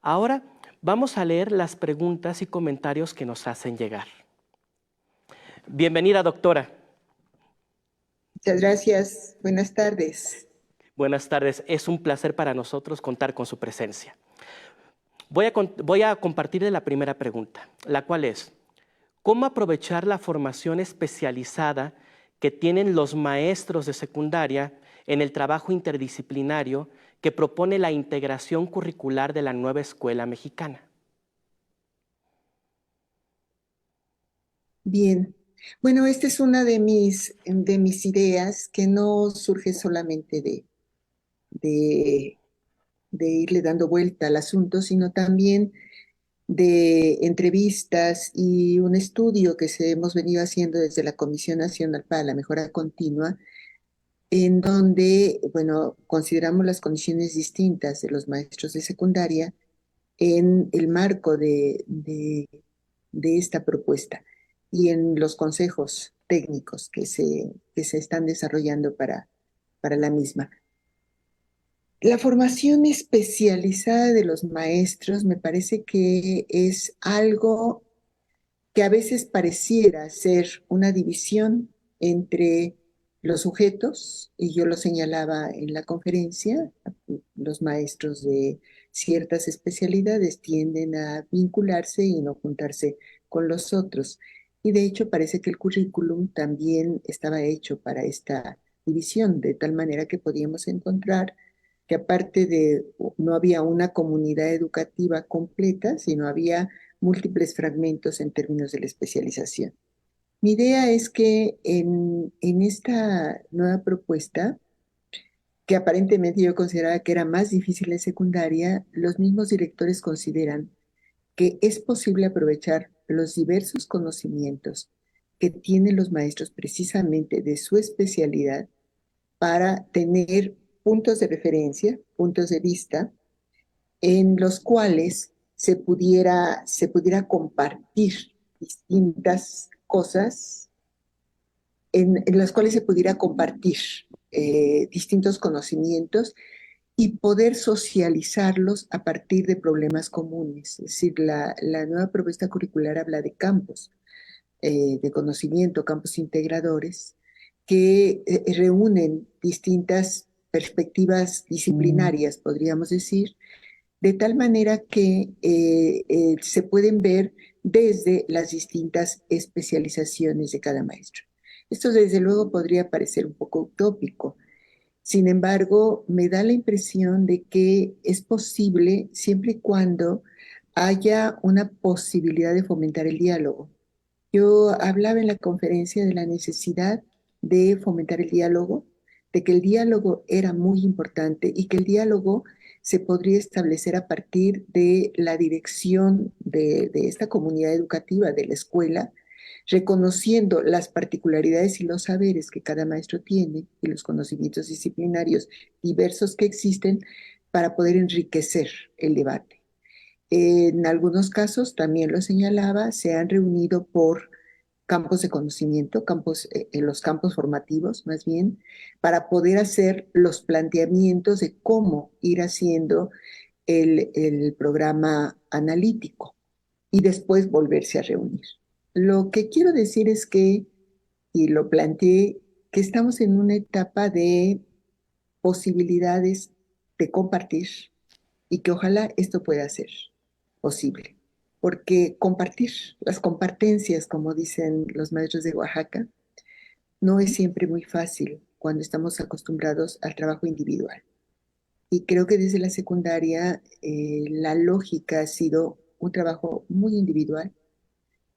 Speaker 1: Ahora vamos a leer las preguntas y comentarios que nos hacen llegar. Bienvenida, doctora.
Speaker 10: Muchas gracias. Buenas tardes.
Speaker 1: Buenas tardes. Es un placer para nosotros contar con su presencia. Voy a compartirle la primera pregunta, la cual es, ¿cómo aprovechar la formación especializada que tienen los maestros de secundaria en el trabajo interdisciplinario que propone la integración curricular de la nueva escuela mexicana?
Speaker 10: Bien. Bueno, esta es una de mis ideas que no surge solamente de irle dando vuelta al asunto, sino también de entrevistas y un estudio que hemos venido haciendo desde la Comisión Nacional para la Mejora Continua, en donde, bueno, consideramos las condiciones distintas de los maestros de secundaria en el marco de esta propuesta y en los consejos técnicos que se están desarrollando para la misma. La formación especializada de los maestros me parece que es algo que a veces pareciera ser una división entre los sujetos, y yo lo señalaba en la conferencia, los maestros de ciertas especialidades tienden a vincularse y no juntarse con los otros. Y de hecho parece que el currículum también estaba hecho para esta división, de tal manera que podíamos encontrar que aparte de no había una comunidad educativa completa, sino había múltiples fragmentos en términos de la especialización. Mi idea es que en esta nueva propuesta, que aparentemente yo consideraba que era más difícil en secundaria, los mismos directores consideran que es posible aprovechar los diversos conocimientos que tienen los maestros precisamente de su especialidad para tener puntos de referencia, puntos de vista, en los cuales se pudiera compartir distintas cosas, en las cuales se pudiera compartir distintos conocimientos y poder socializarlos a partir de problemas comunes. Es decir, la nueva propuesta curricular habla de campos de conocimiento, campos integradores, que reúnen distintas perspectivas disciplinarias, podríamos decir, de tal manera que se pueden ver desde las distintas especializaciones de cada maestro. Esto desde luego podría parecer un poco utópico. Sin embargo, me da la impresión de que es posible siempre y cuando haya una posibilidad de fomentar el diálogo. Yo hablaba en la conferencia de la necesidad de fomentar el diálogo, de que el diálogo era muy importante y que el diálogo se podría establecer a partir de la dirección de esta comunidad educativa, de la escuela, reconociendo las particularidades y los saberes que cada maestro tiene y los conocimientos disciplinarios diversos que existen para poder enriquecer el debate. En algunos casos, también lo señalaba, se han reunido por campos de conocimiento, los campos formativos más bien, para poder hacer los planteamientos de cómo ir haciendo el programa analítico y después volverse a reunir. Lo que quiero decir es que, y lo planteé, que estamos en una etapa de posibilidades de compartir y que ojalá esto pueda ser posible. Porque compartir, las compartencias, como dicen los maestros de Oaxaca, no es siempre muy fácil cuando estamos acostumbrados al trabajo individual. Y creo que desde la secundaria la lógica ha sido un trabajo muy individual,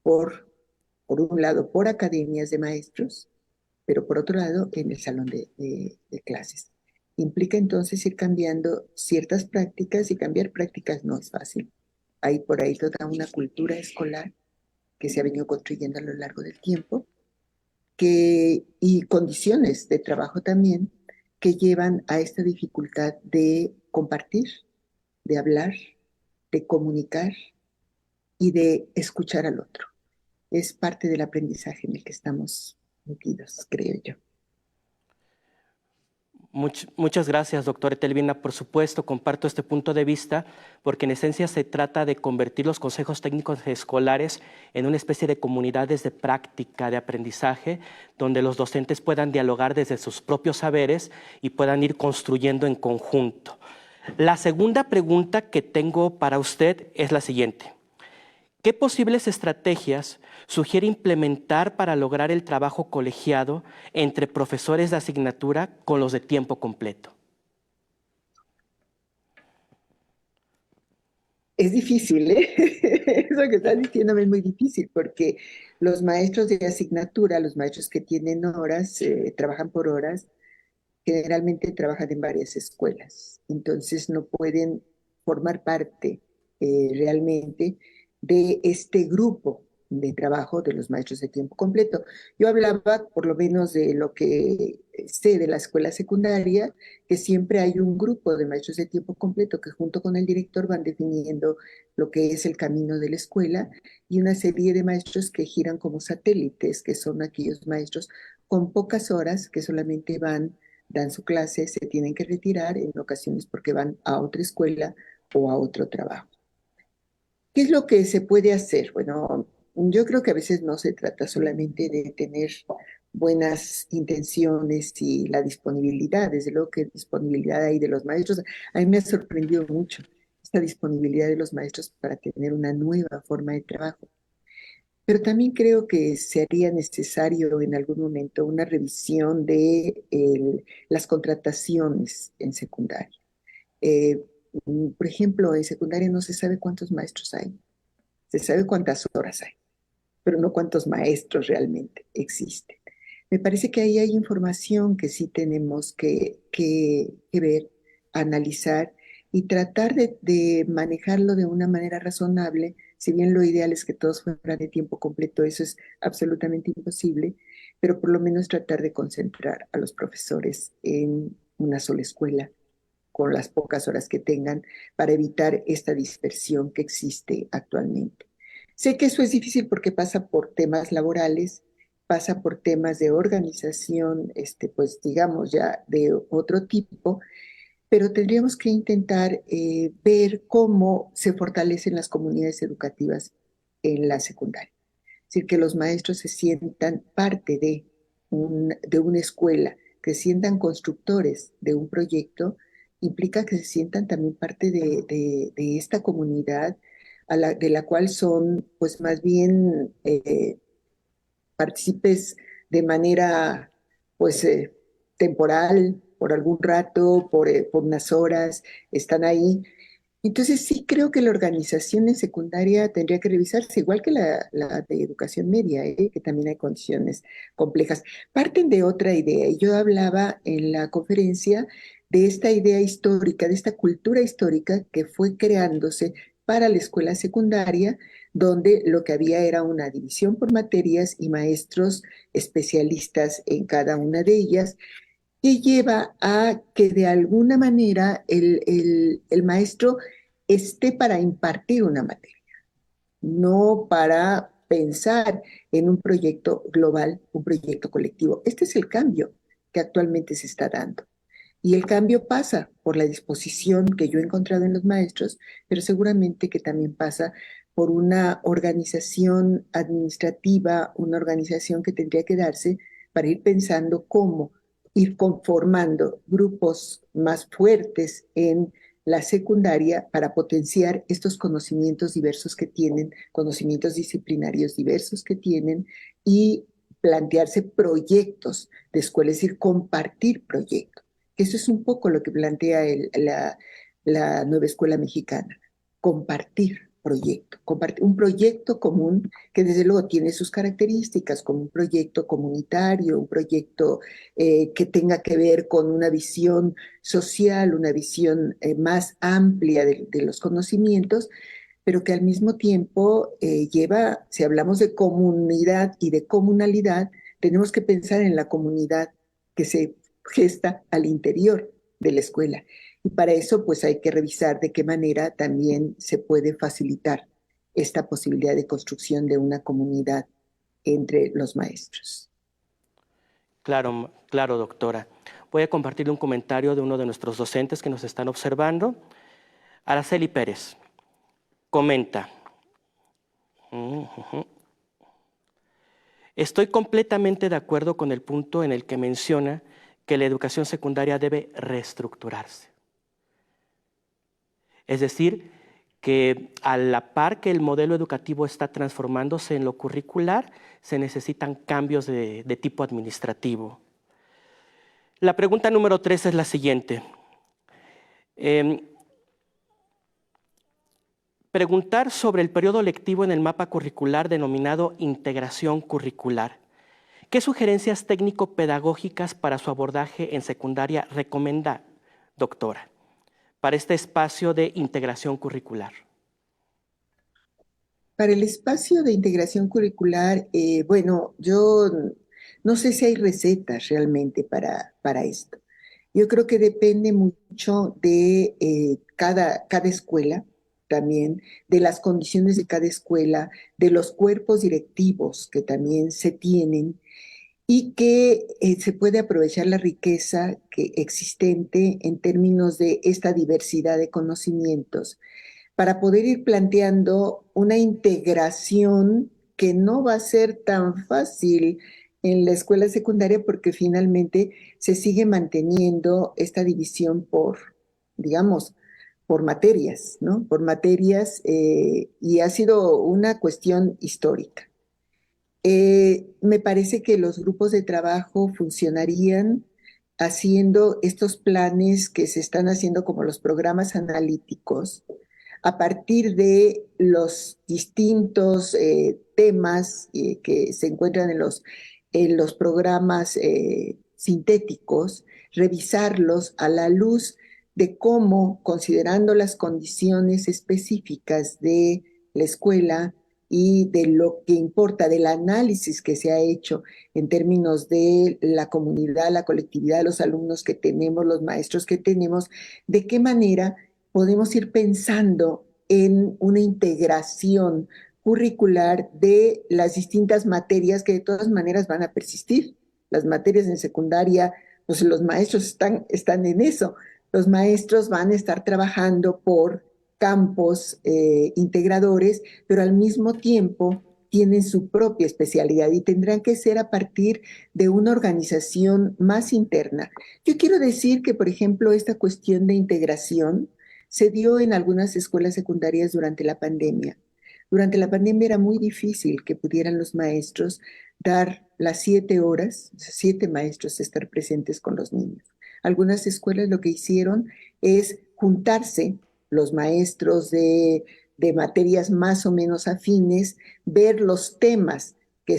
Speaker 10: por un lado por academias de maestros, pero por otro lado en el salón de clases. Implica entonces ir cambiando ciertas prácticas, y cambiar prácticas no es fácil. Hay por ahí toda una cultura escolar que se ha venido construyendo a lo largo del tiempo, y condiciones de trabajo también que llevan a esta dificultad de compartir, de hablar, de comunicar y de escuchar al otro. Es parte del aprendizaje en el que estamos metidos, creo yo.
Speaker 1: Muchas gracias, doctora Etelvina. Por supuesto, comparto este punto de vista, porque en esencia se trata de convertir los consejos técnicos escolares en una especie de comunidades de práctica, de aprendizaje, donde los docentes puedan dialogar desde sus propios saberes y puedan ir construyendo en conjunto. La segunda pregunta que tengo para usted es la siguiente. ¿Qué posibles estrategias sugiere implementar para lograr el trabajo colegiado entre profesores de asignatura con los de tiempo completo?
Speaker 10: Es difícil, ¿eh? Eso que estás diciéndome es muy difícil porque los maestros de asignatura, los maestros que tienen horas, trabajan por horas, generalmente trabajan en varias escuelas, entonces no pueden formar parte realmente de este grupo de trabajo de los maestros de tiempo completo. Yo hablaba por lo menos de lo que sé de la escuela secundaria, que siempre hay un grupo de maestros de tiempo completo que junto con el director van definiendo lo que es el camino de la escuela y una serie de maestros que giran como satélites, que son aquellos maestros con pocas horas que solamente dan su clase, se tienen que retirar en ocasiones porque van a otra escuela o a otro trabajo. ¿Qué es lo que se puede hacer? Bueno, yo creo que a veces no se trata solamente de tener buenas intenciones y la disponibilidad, desde luego que disponibilidad hay de los maestros. A mí me ha sorprendido mucho esta disponibilidad de los maestros para tener una nueva forma de trabajo. Pero también creo que sería necesario en algún momento una revisión de las contrataciones en secundaria. Eh, por ejemplo, en secundaria no se sabe cuántos maestros hay, se sabe cuántas horas hay, pero no cuántos maestros realmente existen. Me parece que ahí hay información que sí tenemos que ver, analizar y tratar de manejarlo de una manera razonable. Si bien lo ideal es que todos fueran de tiempo completo, eso es absolutamente imposible, pero por lo menos tratar de concentrar a los profesores en una sola escuela con las pocas horas que tengan para evitar esta dispersión que existe actualmente. Sé que eso es difícil porque pasa por temas laborales, pasa por temas de organización, pues digamos ya de otro tipo, pero tendríamos que intentar ver cómo se fortalecen las comunidades educativas en la secundaria. Es decir, que los maestros se sientan parte de una escuela, que se sientan constructores de un proyecto, implica que se sientan también parte de esta comunidad de la cual son, pues más bien, partícipes de manera, pues, temporal, por algún rato, por unas horas, están ahí. Entonces sí creo que la organización en secundaria tendría que revisarse, igual que la de educación media, que también hay condiciones complejas. Parten de otra idea, y yo hablaba en la conferencia de esta idea histórica, de esta cultura histórica que fue creándose para la escuela secundaria, donde lo que había era una división por materias y maestros especialistas en cada una de ellas, que lleva a que de alguna manera el maestro esté para impartir una materia, no para pensar en un proyecto global, un proyecto colectivo. Este es el cambio que actualmente se está dando. Y el cambio pasa por la disposición que yo he encontrado en los maestros, pero seguramente que también pasa por una organización administrativa, una organización que tendría que darse para ir pensando cómo ir conformando grupos más fuertes en la secundaria para potenciar estos conocimientos diversos que tienen, conocimientos disciplinarios diversos que tienen y plantearse proyectos de escuela, es decir, compartir proyectos. Eso es un poco lo que plantea la nueva escuela mexicana, compartir un proyecto común que desde luego tiene sus características, como un proyecto comunitario, un proyecto que tenga que ver con una visión social, una visión más amplia de los conocimientos, pero que al mismo tiempo lleva, si hablamos de comunidad y de comunalidad, tenemos que pensar en la comunidad que se gesta al interior de la escuela. Y para eso, pues hay que revisar de qué manera también se puede facilitar esta posibilidad de construcción de una comunidad entre los maestros.
Speaker 1: Claro, claro, doctora. Voy a compartir un comentario de uno de nuestros docentes que nos están observando. Araceli Pérez comenta: estoy completamente de acuerdo con el punto en el que menciona que la educación secundaria debe reestructurarse. Es decir, que a la par que el modelo educativo está transformándose en lo curricular, se necesitan cambios de tipo administrativo. La pregunta número 3 es la siguiente. preguntar sobre el periodo lectivo en el mapa curricular denominado integración curricular. ¿Qué sugerencias técnico-pedagógicas para su abordaje en secundaria recomienda, doctora, para este espacio de integración curricular?
Speaker 10: Para el espacio de integración curricular, bueno, yo no sé si hay recetas realmente para esto. Yo creo que depende mucho de cada escuela, también de las condiciones de cada escuela, de los cuerpos directivos que también se tienen y que se puede aprovechar la riqueza existente en términos de esta diversidad de conocimientos para poder ir planteando una integración que no va a ser tan fácil en la escuela secundaria porque finalmente se sigue manteniendo esta división digamos, por materias, ¿no? Por materias y ha sido una cuestión histórica. Me parece que los grupos de trabajo funcionarían haciendo estos planes que se están haciendo como los programas analíticos a partir de los distintos temas que se encuentran en los programas sintéticos, revisarlos a la luz de cómo, considerando las condiciones específicas de la escuela y de lo que importa, del análisis que se ha hecho en términos de la comunidad, la colectividad, los alumnos que tenemos, los maestros que tenemos, de qué manera podemos ir pensando en una integración curricular de las distintas materias que de todas maneras van a persistir. Las materias en secundaria, pues los maestros están en eso. Los maestros van a estar trabajando por campos integradores, pero al mismo tiempo tienen su propia especialidad y tendrán que ser a partir de una organización más interna. Yo quiero decir que, por ejemplo, esta cuestión de integración se dio en algunas escuelas secundarias durante la pandemia. Durante la pandemia era muy difícil que pudieran los maestros dar las 7 horas, 7 maestros estar presentes con los niños. Algunas escuelas lo que hicieron es juntarse los maestros de materias más o menos afines, ver los temas que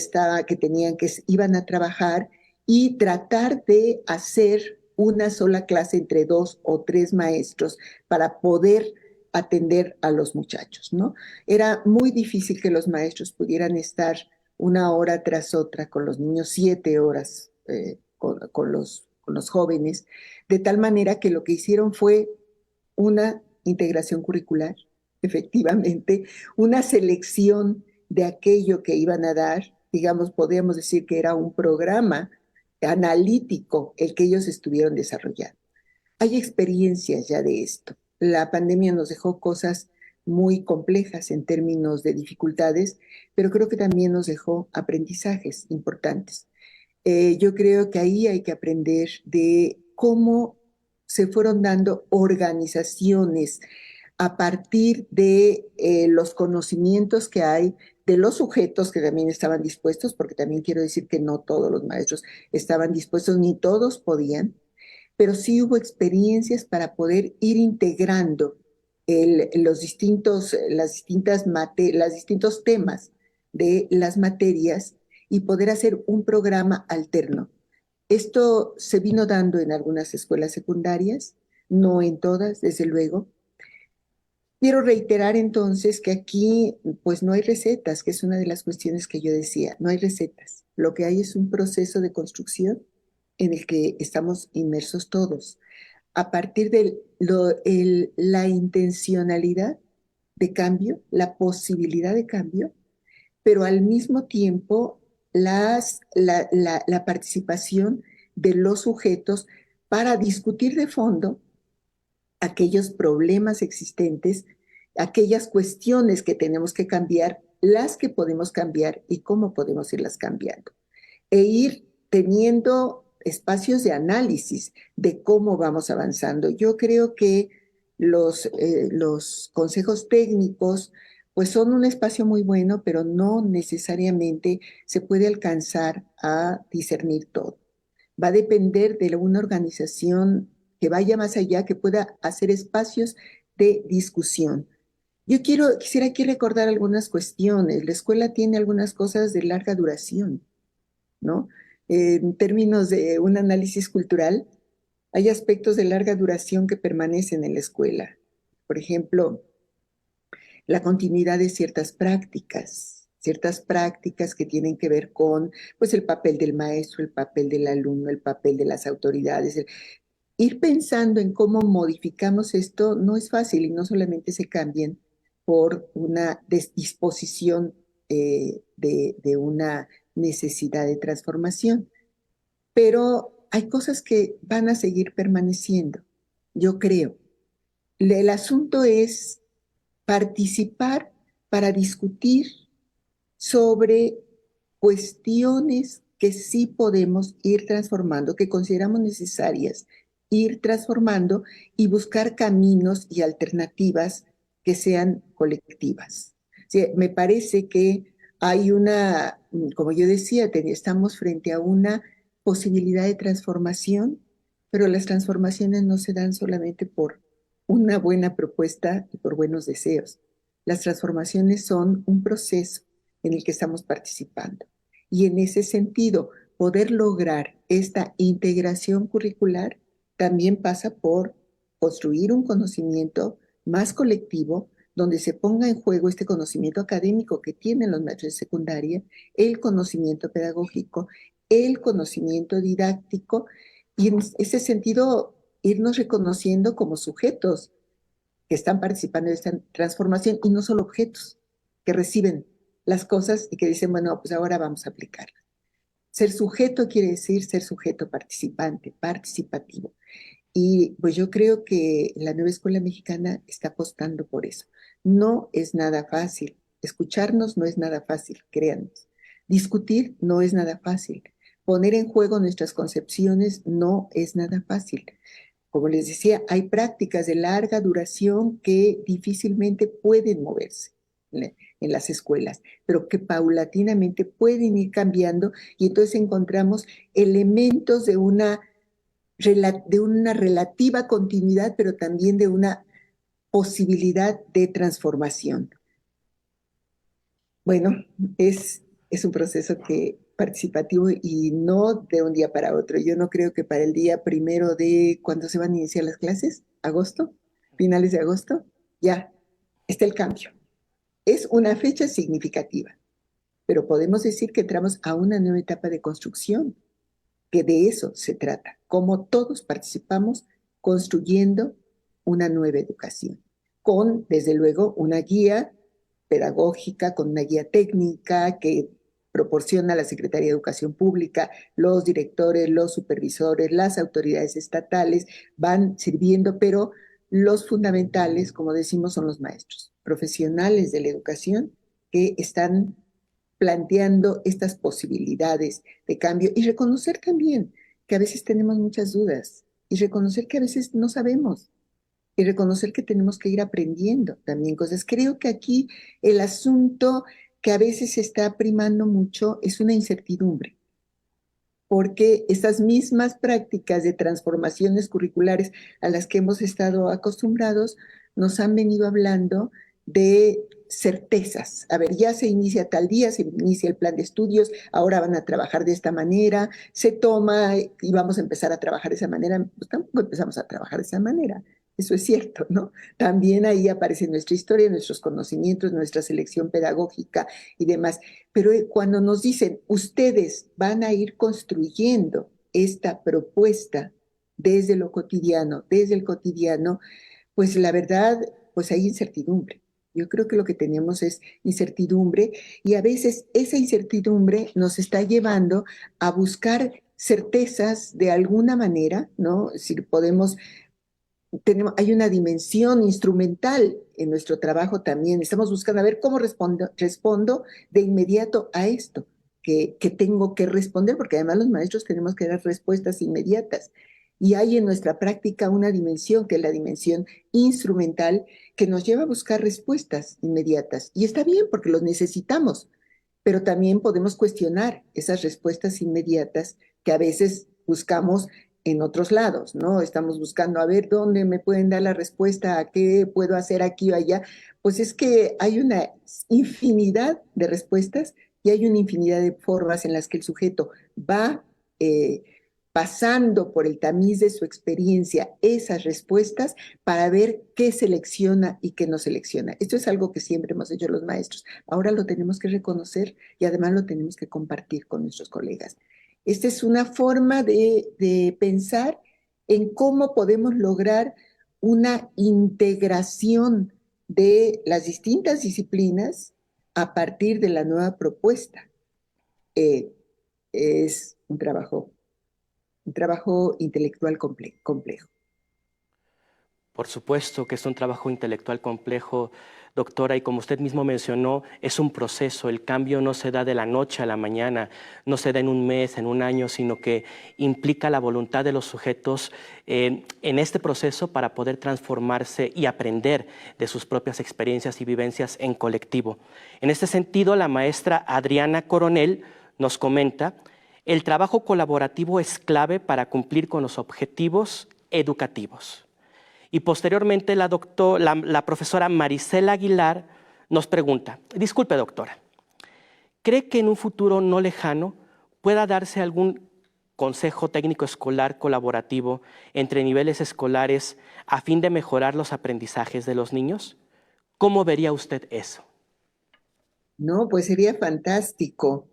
Speaker 10: iban a trabajar y tratar de hacer una sola clase entre 2 o 3 maestros para poder atender a los muchachos, ¿no? Era muy difícil que los maestros pudieran estar una hora tras otra con los niños, 7 horas con los jóvenes, de tal manera que lo que hicieron fue una integración curricular, efectivamente, una selección de aquello que iban a dar, digamos, podríamos decir que era un programa analítico el que ellos estuvieron desarrollando. Hay experiencias ya de esto. La pandemia nos dejó cosas muy complejas en términos de dificultades, pero creo que también nos dejó aprendizajes importantes. Yo creo que ahí hay que aprender de cómo se fueron dando organizaciones a partir de los conocimientos que hay, de los sujetos que también estaban dispuestos, porque también quiero decir que no todos los maestros estaban dispuestos, ni todos podían, pero sí hubo experiencias para poder ir integrando los distintos temas de las materias y poder hacer un programa alterno. Esto se vino dando en algunas escuelas secundarias, no en todas, desde luego. Quiero reiterar entonces que aquí pues no hay recetas, que es una de las cuestiones que yo decía, no hay recetas. Lo que hay es un proceso de construcción en el que estamos inmersos todos, a partir de la intencionalidad de cambio, la posibilidad de cambio, pero al mismo tiempo la participación de los sujetos para discutir de fondo aquellos problemas existentes, aquellas cuestiones que tenemos que cambiar, las que podemos cambiar y cómo podemos irlas cambiando. E ir teniendo espacios de análisis de cómo vamos avanzando. Yo creo que los consejos técnicos pues son un espacio muy bueno, pero no necesariamente se puede alcanzar a discernir todo. Va a depender de una organización que vaya más allá, que pueda hacer espacios de discusión, Quisiera aquí recordar algunas cuestiones. La escuela tiene algunas cosas de larga duración, ¿no? En términos de un análisis cultural, hay aspectos de larga duración que permanecen en la escuela. Por ejemplo, la continuidad de ciertas prácticas que tienen que ver con, pues, el papel del maestro, el papel del alumno, el papel de las autoridades. Ir pensando en cómo modificamos esto no es fácil y no solamente se cambian por una disposición de una necesidad de transformación, pero hay cosas que van a seguir permaneciendo, yo creo. El asunto es participar para discutir sobre cuestiones que sí podemos ir transformando, que consideramos necesarias ir transformando y buscar caminos y alternativas que sean colectivas. Sí, me parece que hay como yo decía, estamos frente a una posibilidad de transformación, pero las transformaciones no se dan solamente por una buena propuesta y por buenos deseos. Las transformaciones son un proceso en el que estamos participando. Y en ese sentido, poder lograr esta integración curricular también pasa por construir un conocimiento más colectivo, donde se ponga en juego este conocimiento académico que tienen los maestros de secundaria, el conocimiento pedagógico, el conocimiento didáctico, y en ese sentido irnos reconociendo como sujetos que están participando de esta transformación y no solo objetos que reciben las cosas y que dicen, bueno, pues ahora vamos a aplicarlas. Ser sujeto quiere decir ser sujeto participante, participativo. Y pues yo creo que la nueva escuela mexicana está apostando por eso. No es nada fácil. Escucharnos no es nada fácil, créanos. Discutir no es nada fácil. Poner en juego nuestras concepciones no es nada fácil. Como les decía, hay prácticas de larga duración que difícilmente pueden moverse en las escuelas, pero que paulatinamente pueden ir cambiando y entonces encontramos elementos de una relativa continuidad, pero también de una posibilidad de transformación. Bueno, es un proceso participativo y no de un día para otro. Yo no creo que para el día primero de cuando se van a iniciar las clases, agosto, finales de agosto, ya está el cambio. Es una fecha significativa, pero podemos decir que entramos a una nueva etapa de construcción, que de eso se trata, cómo todos participamos construyendo una nueva educación, con, desde luego, una guía pedagógica, con una guía técnica que proporciona la Secretaría de Educación Pública, los directores, los supervisores, las autoridades estatales van sirviendo, pero los fundamentales, como decimos, son los maestros, profesionales de la educación que están planteando estas posibilidades de cambio y reconocer también que a veces tenemos muchas dudas y reconocer que a veces no sabemos y reconocer que tenemos que ir aprendiendo también cosas. Creo que aquí el asunto que a veces está primando mucho es una incertidumbre, porque estas mismas prácticas de transformaciones curriculares a las que hemos estado acostumbrados nos han venido hablando de certezas. A ver, ya se inicia tal día, se inicia el plan de estudios, ahora van a trabajar de esta manera, se toma y vamos a empezar a trabajar de esa manera. Pues tampoco empezamos a trabajar de esa manera, eso es cierto, ¿no? También ahí aparece nuestra historia, nuestros conocimientos, nuestra selección pedagógica y demás. Pero cuando nos dicen, ustedes van a ir construyendo esta propuesta desde lo cotidiano, desde el cotidiano, pues la verdad, pues hay incertidumbre. Yo creo que lo que tenemos es incertidumbre y a veces esa incertidumbre nos está llevando a buscar certezas de alguna manera, ¿no? Si podemos, hay una dimensión instrumental en nuestro trabajo también. Estamos buscando a ver cómo respondo de inmediato a esto que tengo que responder, porque además los maestros tenemos que dar respuestas inmediatas. Y hay en nuestra práctica una dimensión, que es la dimensión instrumental, que nos lleva a buscar respuestas inmediatas. Y está bien, porque los necesitamos, pero también podemos cuestionar esas respuestas inmediatas que a veces buscamos en otros lados, ¿no? Estamos buscando a ver dónde me pueden dar la respuesta, a qué puedo hacer aquí o allá. Pues es que hay una infinidad de respuestas y hay una infinidad de formas en las que el sujeto va pasando por el tamiz de su experiencia esas respuestas para ver qué selecciona y qué no selecciona. Esto es algo que siempre hemos hecho los maestros. Ahora lo tenemos que reconocer y además lo tenemos que compartir con nuestros colegas. Esta es una forma de pensar en cómo podemos lograr una integración de las distintas disciplinas a partir de la nueva propuesta. Es un trabajo intelectual complejo.
Speaker 1: Por supuesto que es un trabajo intelectual complejo, doctora, y como usted mismo mencionó, es un proceso. El cambio no se da de la noche a la mañana, no se da en un mes, en un año, sino que implica la voluntad de los sujetos en este proceso para poder transformarse y aprender de sus propias experiencias y vivencias en colectivo. En este sentido, la maestra Adriana Coronel nos comenta: el trabajo colaborativo es clave para cumplir con los objetivos educativos. Y posteriormente la profesora Maricela Aguilar nos pregunta: disculpe, doctora, ¿cree que en un futuro no lejano pueda darse algún consejo técnico escolar colaborativo entre niveles escolares a fin de mejorar los aprendizajes de los niños? ¿Cómo vería usted eso?
Speaker 10: No, pues sería fantástico,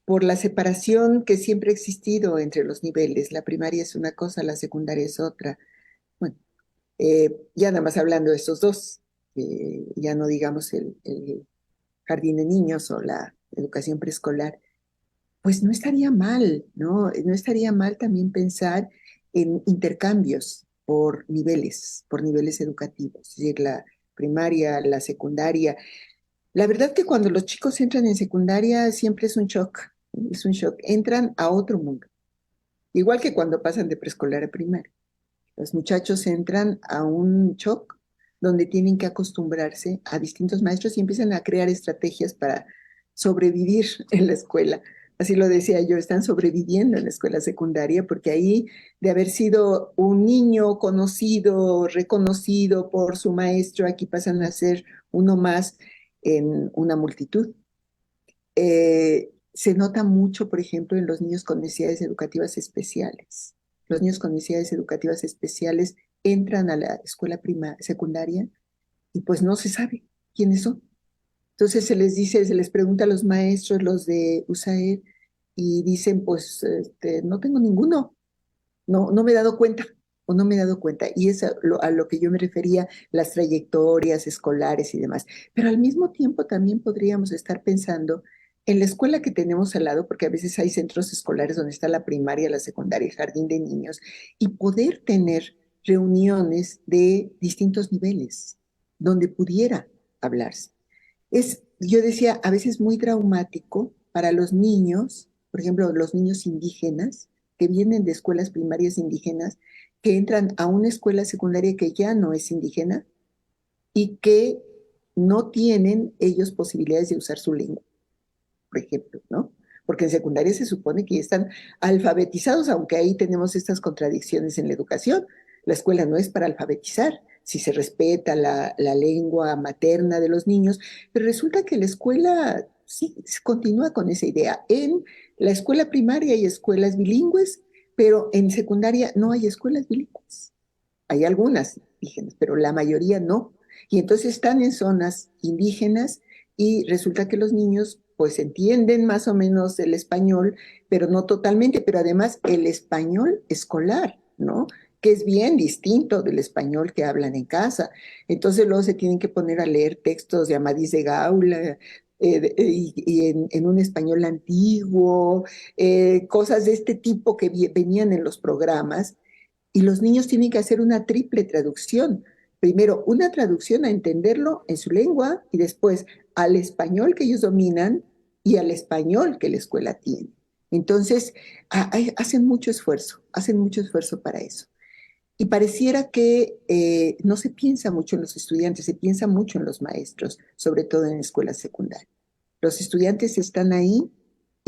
Speaker 10: por la separación que siempre ha existido entre los niveles. La primaria es una cosa, la secundaria es otra. Bueno, ya nada más hablando de estos dos, ya no digamos el jardín de niños o la educación preescolar, pues no estaría mal, ¿no? No estaría mal también pensar en intercambios por niveles educativos, es decir, la primaria, la secundaria. La verdad que cuando los chicos entran en secundaria siempre es un shock, entran a otro mundo, igual que cuando pasan de preescolar a primaria. Los muchachos entran a un shock donde tienen que acostumbrarse a distintos maestros y empiezan a crear estrategias para sobrevivir en la escuela. Así lo decía yo, están sobreviviendo en la escuela secundaria porque ahí, de haber sido un niño conocido, reconocido por su maestro, aquí pasan a ser uno más en una multitud. Se nota mucho, por ejemplo, en los niños con necesidades educativas especiales. Los niños con necesidades educativas especiales entran a la escuela secundaria y pues no se sabe quiénes son. Entonces se les pregunta a los maestros, los de USAED, y dicen, pues no tengo ninguno, no me he dado cuenta, o no me he dado cuenta. Y es a lo que yo me refería, las trayectorias escolares y demás. Pero al mismo tiempo también podríamos estar pensando en la escuela que tenemos al lado, porque a veces hay centros escolares donde está la primaria, la secundaria, el jardín de niños, y poder tener reuniones de distintos niveles, donde pudiera hablarse. Yo decía, a veces muy traumático para los niños, por ejemplo, los niños indígenas, que vienen de escuelas primarias indígenas, que entran a una escuela secundaria que ya no es indígena y que no tienen ellos posibilidades de usar su lengua, por ejemplo, ¿no? Porque en secundaria se supone que ya están alfabetizados, aunque ahí tenemos estas contradicciones en la educación. La escuela no es para alfabetizar, si se respeta la lengua materna de los niños, pero resulta que la escuela sí continúa con esa idea. En la escuela primaria hay escuelas bilingües, pero en secundaria no hay escuelas bilingües. Hay algunas indígenas, pero la mayoría no. Y entonces están en zonas indígenas y resulta que los niños pues entienden más o menos el español, pero no totalmente, pero además el español escolar, ¿no? Que es bien distinto del español que hablan en casa. Entonces luego se tienen que poner a leer textos de Amadís de Gaula y en un español antiguo, cosas de este tipo que venían en los programas, y los niños tienen que hacer una triple traducción. Primero, una traducción a entenderlo en su lengua y después al español que ellos dominan y al español que la escuela tiene. Entonces, hacen mucho esfuerzo para eso. Y pareciera que no se piensa mucho en los estudiantes, se piensa mucho en los maestros, sobre todo en escuelas secundarias. Los estudiantes están ahí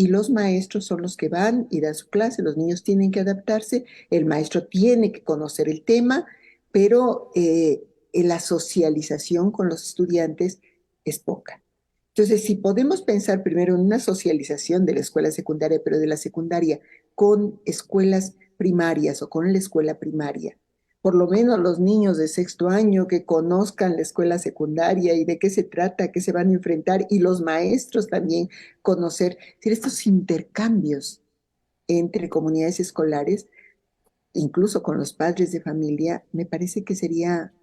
Speaker 10: y los maestros son los que van y dan su clase, los niños tienen que adaptarse, el maestro tiene que conocer el tema, pero la socialización con los estudiantes es poca. Entonces, si podemos pensar primero en una socialización de la escuela secundaria, pero de la secundaria con escuelas primarias o con la escuela primaria, por lo menos los niños de 6º año que conozcan la escuela secundaria y de qué se trata, a qué se van a enfrentar, y los maestros también conocer, es decir, estos intercambios entre comunidades escolares, incluso con los padres de familia, me parece que sería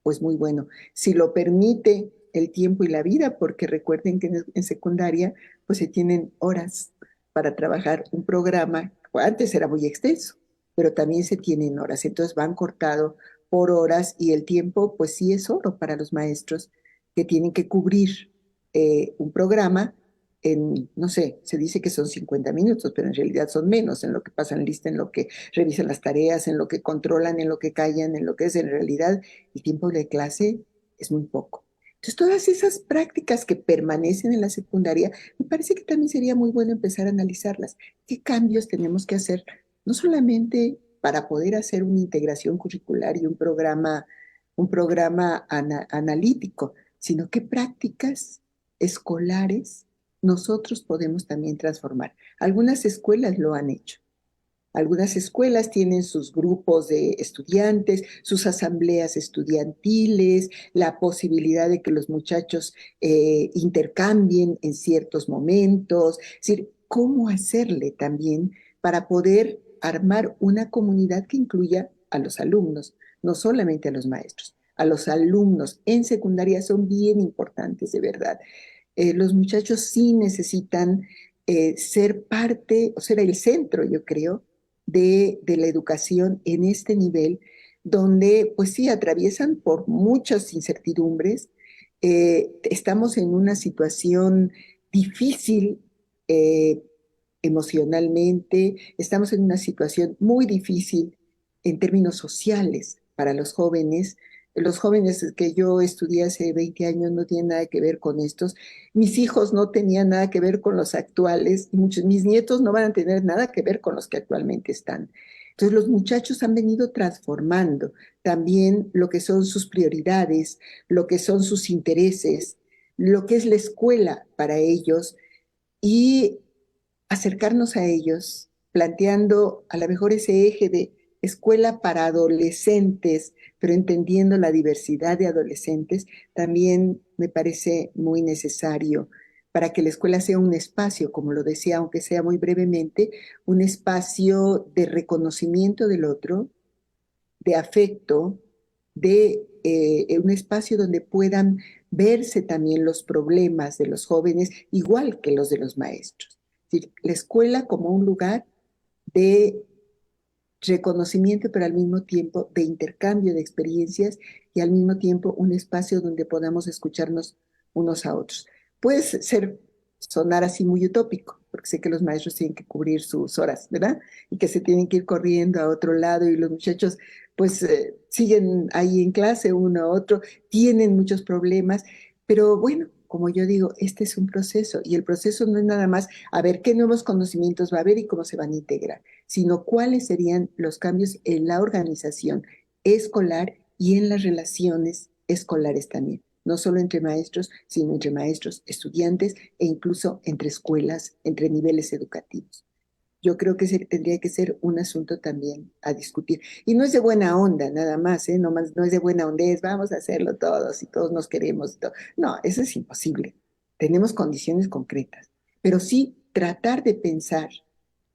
Speaker 10: pues muy bueno. Si lo permite el tiempo y la vida, porque recuerden que en secundaria pues se tienen horas para trabajar un programa, antes era muy extenso, pero también se tienen horas, entonces van cortado por horas y el tiempo pues sí es oro para los maestros que tienen que cubrir un programa en, no sé, se dice que son 50 minutos, pero en realidad son menos, en lo que pasan lista, en lo que revisan las tareas, en lo que controlan, en lo que callan, en lo que es en realidad el tiempo de clase es muy poco. Entonces, todas esas prácticas que permanecen en la secundaria, me parece que también sería muy bueno empezar a analizarlas. ¿Qué cambios tenemos que hacer? No solamente para poder hacer una integración curricular y un programa analítico, sino qué prácticas escolares nosotros podemos también transformar. Algunas escuelas lo han hecho. Algunas escuelas tienen sus grupos de estudiantes, sus asambleas estudiantiles, la posibilidad de que los muchachos intercambien en ciertos momentos. Es decir, cómo hacerle también para poder armar una comunidad que incluya a los alumnos, no solamente a los maestros. A los alumnos en secundaria son bien importantes, de verdad. Los muchachos sí necesitan ser parte, o ser el centro, yo creo, de la educación en este nivel, donde pues sí atraviesan por muchas incertidumbres. Estamos en una situación difícil emocionalmente, estamos en una situación muy difícil en términos sociales para los jóvenes. Los jóvenes que yo estudié hace 20 años no tienen nada que ver con estos. Mis hijos no tenían nada que ver con los actuales. Mis nietos no van a tener nada que ver con los que actualmente están. Entonces los muchachos han venido transformando también lo que son sus prioridades, lo que son sus intereses, lo que es la escuela para ellos y acercarnos a ellos planteando a lo mejor ese eje de escuela para adolescentes, pero entendiendo la diversidad de adolescentes, también me parece muy necesario para que la escuela sea un espacio, como lo decía, aunque sea muy brevemente, un espacio de reconocimiento del otro, de afecto, de un espacio donde puedan verse también los problemas de los jóvenes, igual que los de los maestros. Es decir, la escuela como un lugar de reconocimiento, pero al mismo tiempo de intercambio de experiencias y al mismo tiempo un espacio donde podamos escucharnos unos a otros. Puede sonar así muy utópico, porque sé que los maestros tienen que cubrir sus horas, ¿verdad? Y que se tienen que ir corriendo a otro lado y los muchachos pues siguen ahí en clase uno a otro, tienen muchos problemas, pero bueno, como yo digo, este es un proceso y el proceso no es nada más a ver qué nuevos conocimientos va a haber y cómo se van a integrar, sino cuáles serían los cambios en la organización escolar y en las relaciones escolares también, no solo entre maestros, sino entre maestros, estudiantes e incluso entre escuelas, entre niveles educativos. Yo creo que tendría que ser un asunto también a discutir. Y no es de buena onda, nada más, no es de buena onda, vamos a hacerlo todos y todos nos queremos. No, eso es imposible. Tenemos condiciones concretas. Pero sí tratar de pensar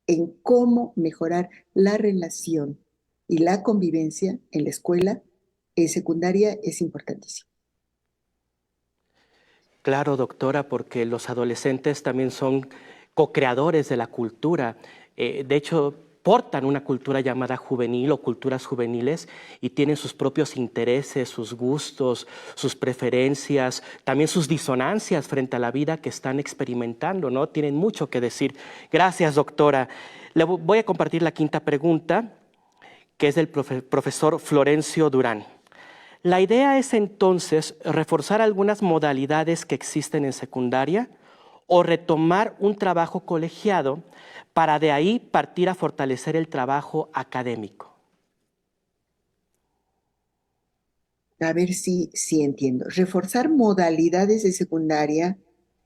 Speaker 10: en cómo mejorar la relación y la convivencia en la escuela, en secundaria, es importantísimo.
Speaker 1: Claro, doctora, porque los adolescentes también son co-creadores de la cultura. De hecho, portan una cultura llamada juvenil o culturas juveniles y tienen sus propios intereses, sus gustos, sus preferencias, también sus disonancias frente a la vida que están experimentando, ¿no? Tienen mucho que decir. Gracias, doctora. Le voy a compartir la quinta pregunta, que es del profesor Florencio Durán. La idea es entonces reforzar algunas modalidades que existen en secundaria o retomar un trabajo colegiado para de ahí partir a fortalecer el trabajo académico?
Speaker 10: A ver si entiendo. Reforzar modalidades de secundaria,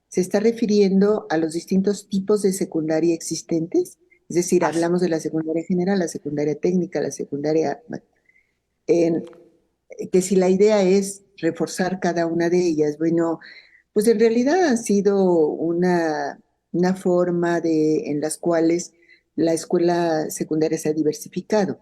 Speaker 10: ¿se está refiriendo a los distintos tipos de secundaria existentes? Es decir, hablamos de la secundaria general, la secundaria técnica, la secundaria... que si la idea es reforzar cada una de ellas, bueno, pues en realidad ha sido una forma en las cuales la escuela secundaria se ha diversificado.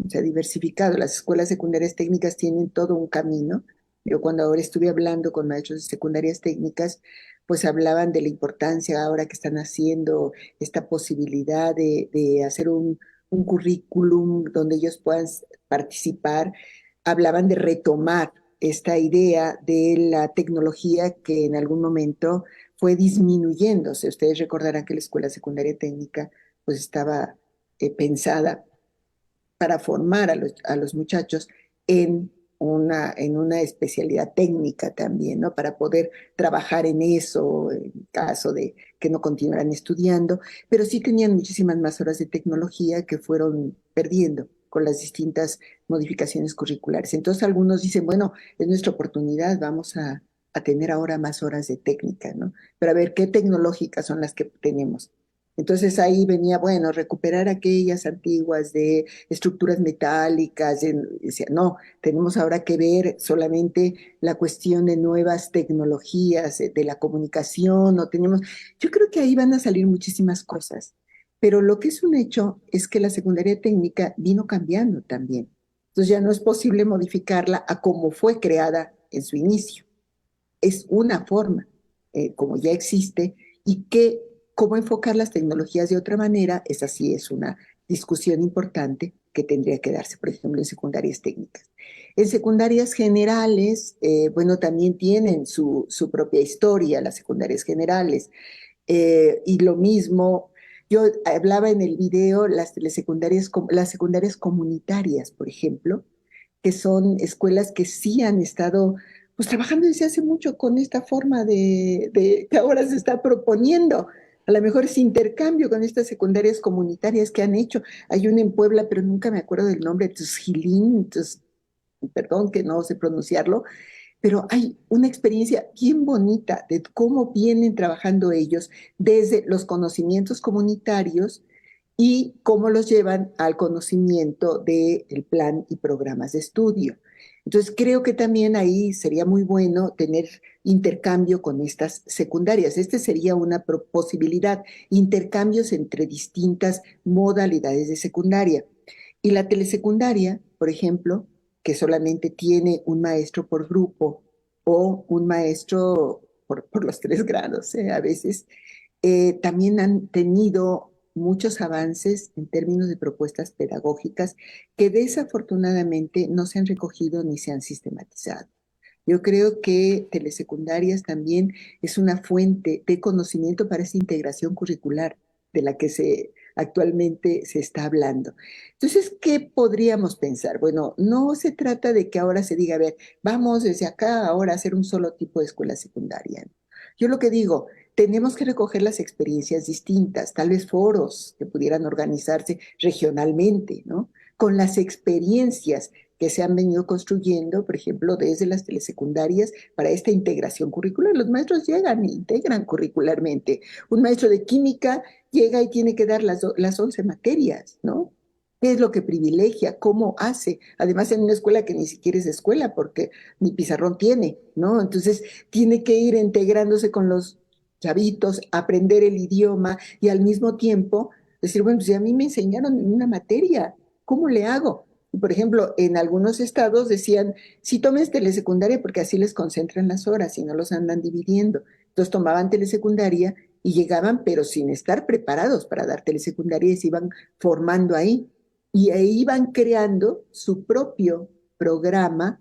Speaker 10: Se ha diversificado. Las escuelas secundarias técnicas tienen todo un camino. Yo cuando ahora estuve hablando con maestros de secundarias técnicas, pues hablaban de la importancia ahora que están haciendo esta posibilidad de hacer un currículum donde ellos puedan participar. Hablaban de retomar esta idea de la tecnología que en algún momento fue disminuyéndose. Ustedes recordarán que la escuela secundaria técnica pues estaba pensada para formar a los muchachos en una especialidad técnica también, ¿no? Para poder trabajar en eso, en caso de que no continuaran estudiando, pero sí tenían muchísimas más horas de tecnología que fueron perdiendo con las distintas modificaciones curriculares. Entonces algunos dicen, bueno, es nuestra oportunidad, vamos a tener ahora más horas de técnica, ¿no? Pero a ver, ¿qué tecnológicas son las que tenemos? Entonces ahí venía, bueno, recuperar aquellas antiguas de estructuras metálicas. Decía, no, tenemos ahora que ver solamente la cuestión de nuevas tecnologías, de la comunicación, yo creo que ahí van a salir muchísimas cosas. Pero lo que es un hecho es que la secundaria técnica vino cambiando también. Entonces ya no es posible modificarla a como fue creada en su inicio. Es una forma, como ya existe, y que cómo enfocar las tecnologías de otra manera, esa sí es una discusión importante que tendría que darse, por ejemplo, en secundarias técnicas. En secundarias generales, bueno, también tienen su propia historia, las secundarias generales, y lo mismo, yo hablaba en el video las secundarias comunitarias, por ejemplo, que son escuelas que sí han estado pues trabajando desde hace mucho con esta forma que ahora se está proponiendo. A lo mejor ese intercambio con estas secundarias comunitarias que han hecho. Hay una en Puebla, pero nunca me acuerdo del nombre, Tuzjilín, perdón que no sé pronunciarlo, pero hay una experiencia bien bonita de cómo vienen trabajando ellos desde los conocimientos comunitarios y cómo los llevan al conocimiento del plan y programas de estudio. Entonces creo que también ahí sería muy bueno tener intercambio con estas secundarias. Sería una posibilidad, intercambios entre distintas modalidades de secundaria. Y la telesecundaria, por ejemplo, que solamente tiene un maestro por grupo o un maestro por los 3 grados, a veces, también han tenido muchos avances en términos de propuestas pedagógicas que desafortunadamente no se han recogido ni se han sistematizado. Yo creo que telesecundarias también es una fuente de conocimiento para esa integración curricular de la que actualmente se está hablando. Entonces, ¿qué podríamos pensar? Bueno, no se trata de que ahora se diga, a ver, vamos desde acá ahora a hacer un solo tipo de escuela secundaria. Yo lo que digo, tenemos que recoger las experiencias distintas, tal vez foros que pudieran organizarse regionalmente, ¿no? Con las experiencias que se han venido construyendo, por ejemplo, desde las telesecundarias para esta integración curricular. Los maestros llegan e integran curricularmente. Un maestro de química llega y tiene que dar las 11 materias, ¿no? ¿Qué es lo que privilegia? ¿Cómo hace? Además, en una escuela que ni siquiera es escuela porque ni pizarrón tiene, ¿no? Entonces, tiene que ir integrándose con los chavitos, aprender el idioma y al mismo tiempo decir, bueno, pues si a mí me enseñaron en una materia, ¿cómo le hago? Y por ejemplo, en algunos estados decían, si tomes telesecundaria porque así les concentran las horas y no los andan dividiendo. Entonces tomaban telesecundaria y llegaban, pero sin estar preparados para dar telesecundaria y se iban formando ahí. Y ahí iban creando su propio programa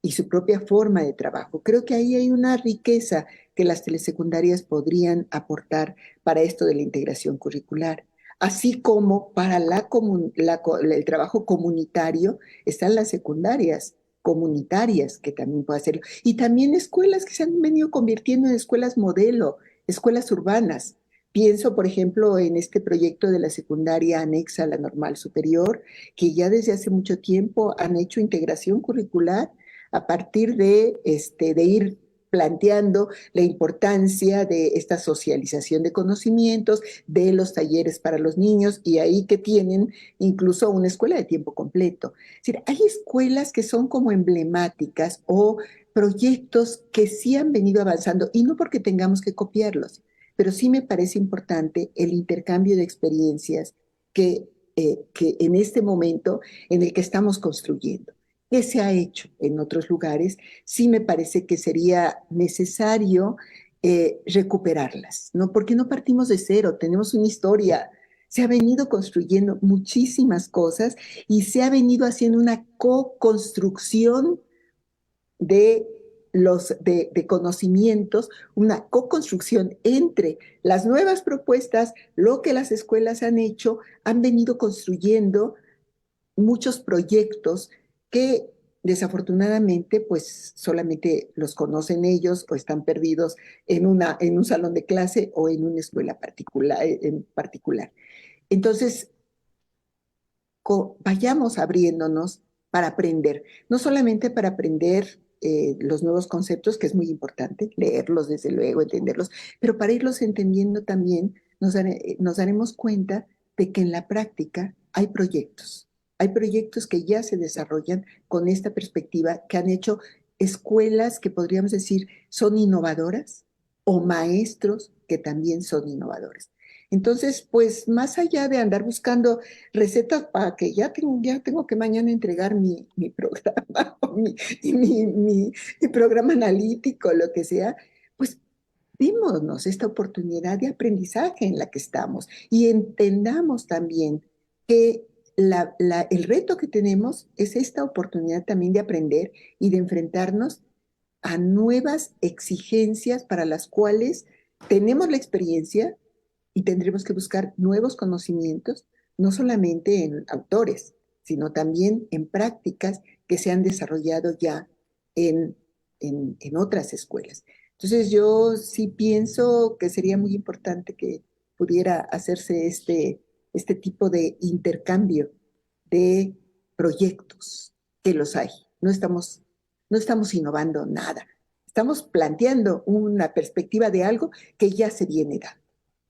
Speaker 10: y su propia forma de trabajo. Creo que ahí hay una riqueza que las telesecundarias podrían aportar para esto de la integración curricular. Así como para el trabajo comunitario están las secundarias comunitarias que también pueden hacerlo. Y también escuelas que se han venido convirtiendo en escuelas modelo, escuelas urbanas. Pienso, por ejemplo, en este proyecto de la secundaria anexa a la normal superior, que ya desde hace mucho tiempo han hecho integración curricular a partir de ir planteando la importancia de esta socialización de conocimientos, de los talleres para los niños, y ahí que tienen incluso una escuela de tiempo completo. Es decir, hay escuelas que son como emblemáticas o proyectos que sí han venido avanzando, y no porque tengamos que copiarlos, pero sí me parece importante el intercambio de experiencias que en este momento en el que estamos construyendo. ¿Qué se ha hecho en otros lugares? Sí me parece que sería necesario recuperarlas, ¿no? Porque no partimos de cero, tenemos una historia. Se ha venido construyendo muchísimas cosas y se ha venido haciendo una co-construcción de conocimientos, una co-construcción entre las nuevas propuestas, lo que las escuelas han hecho, han venido construyendo muchos proyectos que desafortunadamente pues solamente los conocen ellos o están perdidos en un salón de clase o en una escuela en particular. Entonces, vayamos abriéndonos para aprender, no solamente para aprender los nuevos conceptos, que es muy importante, leerlos desde luego, entenderlos, pero para irlos entendiendo también nos daremos cuenta de que en la práctica hay proyectos que ya se desarrollan con esta perspectiva, que han hecho escuelas que podríamos decir son innovadoras o maestros que también son innovadores. Entonces, pues más allá de andar buscando recetas para que ya tengo que mañana entregar mi programa, mi programa analítico, lo que sea, pues démonos esta oportunidad de aprendizaje en la que estamos y entendamos también que el reto que tenemos es esta oportunidad también de aprender y de enfrentarnos a nuevas exigencias para las cuales tenemos la experiencia y tendremos que buscar nuevos conocimientos, no solamente en autores, sino también en prácticas que se han desarrollado ya en otras escuelas. Entonces yo sí pienso que sería muy importante que pudiera hacerse este tipo de intercambio de proyectos, que los hay. No estamos innovando nada. Estamos planteando una perspectiva de algo que ya se viene dando.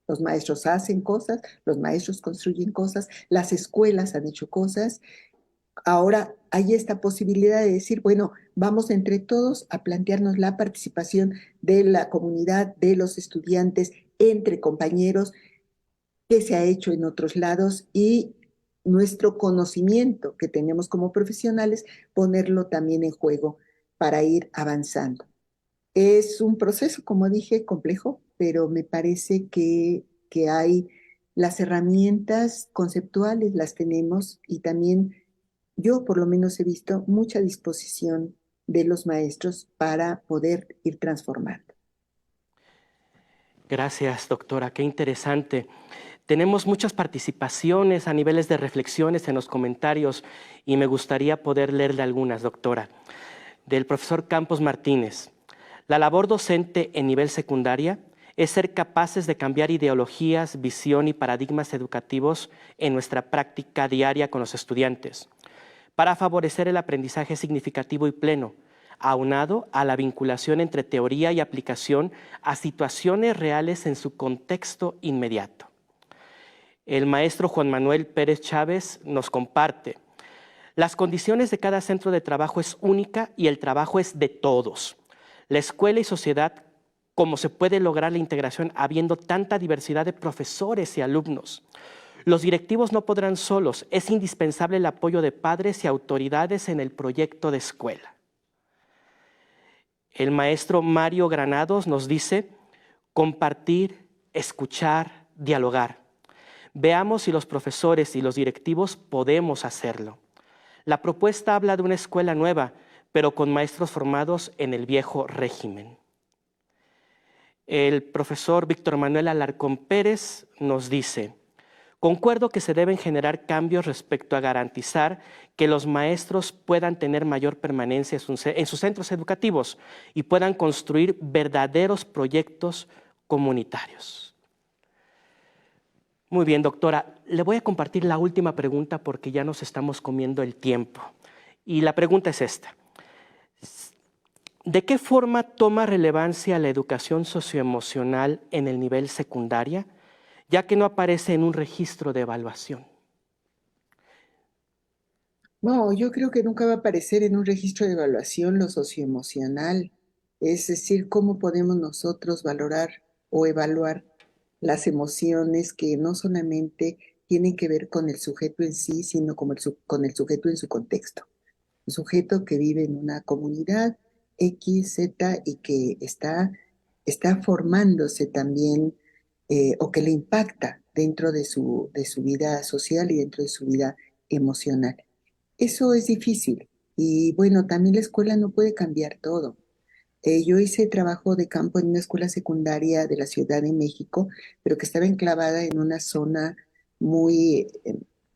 Speaker 10: Los maestros hacen cosas, los maestros construyen cosas, las escuelas han hecho cosas. Ahora hay esta posibilidad de decir, bueno, vamos entre todos a plantearnos la participación de la comunidad, de los estudiantes, entre compañeros, que se ha hecho en otros lados, y nuestro conocimiento que tenemos como profesionales, ponerlo también en juego para ir avanzando. Es un proceso, como dije, complejo, pero me parece que hay las herramientas conceptuales, las tenemos, y también yo por lo menos he visto mucha disposición de los maestros para poder ir transformando.
Speaker 1: Gracias, doctora, qué interesante. Tenemos muchas participaciones a niveles de reflexiones en los comentarios y me gustaría poder leerle algunas, doctora. Del profesor Campos Martínez. La labor docente en nivel secundaria es ser capaces de cambiar ideologías, visión y paradigmas educativos en nuestra práctica diaria con los estudiantes, para favorecer el aprendizaje significativo y pleno, aunado a la vinculación entre teoría y aplicación a situaciones reales en su contexto inmediato. El maestro Juan Manuel Pérez Chávez nos comparte: las condiciones de cada centro de trabajo es única y el trabajo es de todos. La escuela y sociedad, ¿cómo se puede lograr la integración habiendo tanta diversidad de profesores y alumnos? Los directivos no podrán solos, es indispensable el apoyo de padres y autoridades en el proyecto de escuela. El maestro Mario Granados nos dice: compartir, escuchar, dialogar. Veamos si los profesores y los directivos podemos hacerlo. La propuesta habla de una escuela nueva, pero con maestros formados en el viejo régimen. El profesor Víctor Manuel Alarcón Pérez nos dice: concuerdo que se deben generar cambios respecto a garantizar que los maestros puedan tener mayor permanencia en sus centros educativos y puedan construir verdaderos proyectos comunitarios. Muy bien, doctora. Le voy a compartir la última pregunta porque ya nos estamos comiendo el tiempo. Y la pregunta es esta. ¿De qué forma toma relevancia la educación socioemocional en el nivel secundaria, ya que no aparece en un registro de evaluación?
Speaker 10: No, yo creo que nunca va a aparecer en un registro de evaluación lo socioemocional, es decir, cómo podemos nosotros valorar o evaluar las emociones que no solamente tienen que ver con el sujeto en sí, sino con el sujeto en su contexto. Un sujeto que vive en una comunidad X, Z y que está formándose también o que le impacta dentro de su vida social y dentro de su vida emocional. Eso es difícil y bueno, también la escuela no puede cambiar todo. Yo hice trabajo de campo en una escuela secundaria de la Ciudad de México, pero que estaba enclavada en una zona muy,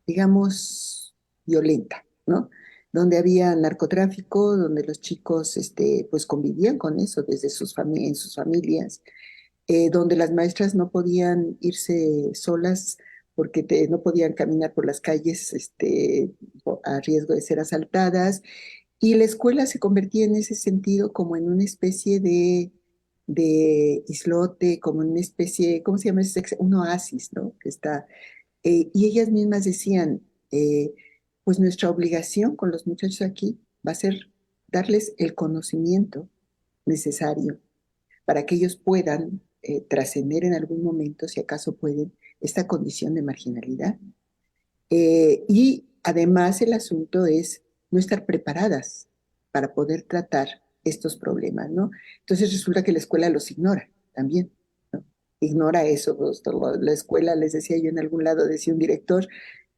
Speaker 10: digamos, violenta, ¿no? Donde había narcotráfico, donde los chicos pues convivían con eso desde en sus familias, donde las maestras no podían irse solas porque no podían caminar por las calles a riesgo de ser asaltadas. Y la escuela se convertía en ese sentido como en una especie de islote, como en una especie, ¿cómo se llama? Un oasis, ¿no? Que está, y ellas mismas decían, pues nuestra obligación con los muchachos aquí va a ser darles el conocimiento necesario para que ellos puedan trascender en algún momento, si acaso pueden, esta condición de marginalidad. Y además el asunto es no estar preparadas para poder tratar estos problemas, ¿no? Entonces resulta que la escuela los ignora también, ¿no? Ignora eso. La escuela, les decía yo en algún lado, decía un director,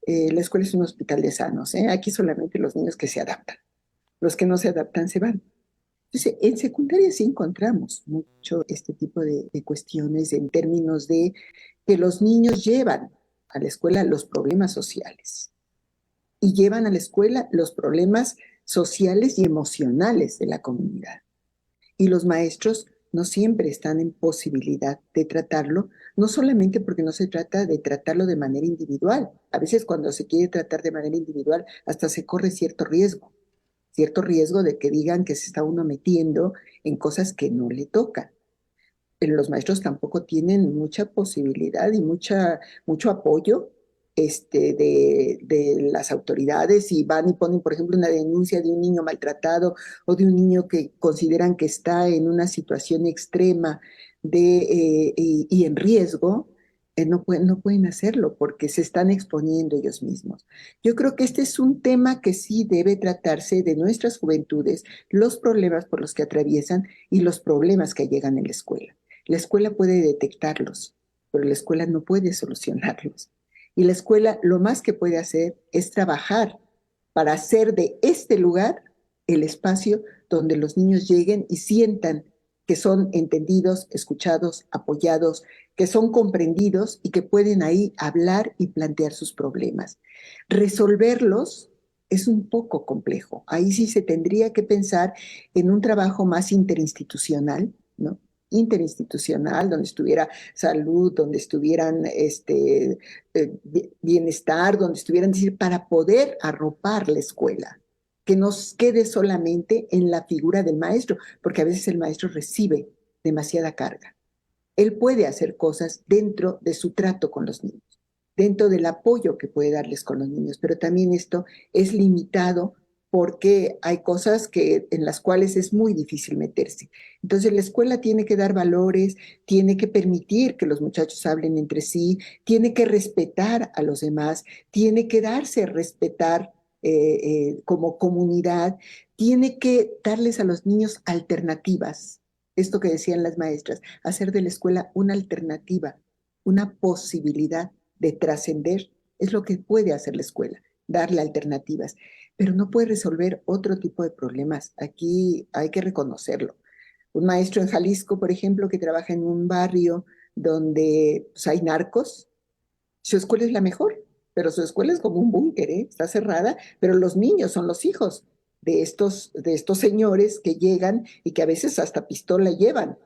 Speaker 10: la escuela es un hospital de sanos, ¿eh? Aquí solamente los niños que se adaptan. Los que no se adaptan se van. Entonces, en secundaria sí encontramos mucho este tipo de cuestiones en términos de que los niños llevan a la escuela los problemas sociales y llevan a la escuela los problemas sociales y emocionales de la comunidad. Y los maestros no siempre están en posibilidad de tratarlo, no solamente porque no se trata de tratarlo de manera individual. A veces cuando se quiere tratar de manera individual hasta se corre cierto riesgo de que digan que se está uno metiendo en cosas que no le tocan. Pero los maestros tampoco tienen mucha posibilidad y mucho apoyo de las autoridades y van y ponen, por ejemplo, una denuncia de un niño maltratado o de un niño que consideran que está en una situación extrema y en riesgo. No pueden hacerlo porque se están exponiendo ellos mismos. Yo creo que este es un tema que sí debe tratarse de nuestras juventudes, los problemas por los que atraviesan y los problemas que llegan en la escuela. La escuela puede detectarlos, pero la escuela no puede solucionarlos. Y la escuela lo más que puede hacer es trabajar para hacer de este lugar el espacio donde los niños lleguen y sientan que son entendidos, escuchados, apoyados, que son comprendidos y que pueden ahí hablar y plantear sus problemas. Resolverlos es un poco complejo. Ahí sí se tendría que pensar en un trabajo más interinstitucional, ¿no? Interinstitucional, donde estuviera salud, donde estuvieran bienestar, donde estuvieran, decir, para poder arropar la escuela, que no quede solamente en la figura del maestro, porque a veces el maestro recibe demasiada carga. Él puede hacer cosas dentro de su trato con los niños, dentro del apoyo que puede darles con los niños, pero también esto es limitado porque hay cosas en las cuales es muy difícil meterse. Entonces la escuela tiene que dar valores, tiene que permitir que los muchachos hablen entre sí, tiene que respetar a los demás, tiene que darse a respetar como comunidad, tiene que darles a los niños alternativas. Esto que decían las maestras, hacer de la escuela una alternativa, una posibilidad de trascender, es lo que puede hacer la escuela, darle alternativas, pero no puede resolver otro tipo de problemas. Aquí hay que reconocerlo. Un maestro en Jalisco, por ejemplo, que trabaja en un barrio donde pues, hay narcos, su escuela es la mejor, pero su escuela es como un búnker, está cerrada, pero los niños son los hijos de estos señores que llegan y que a veces hasta pistola llevan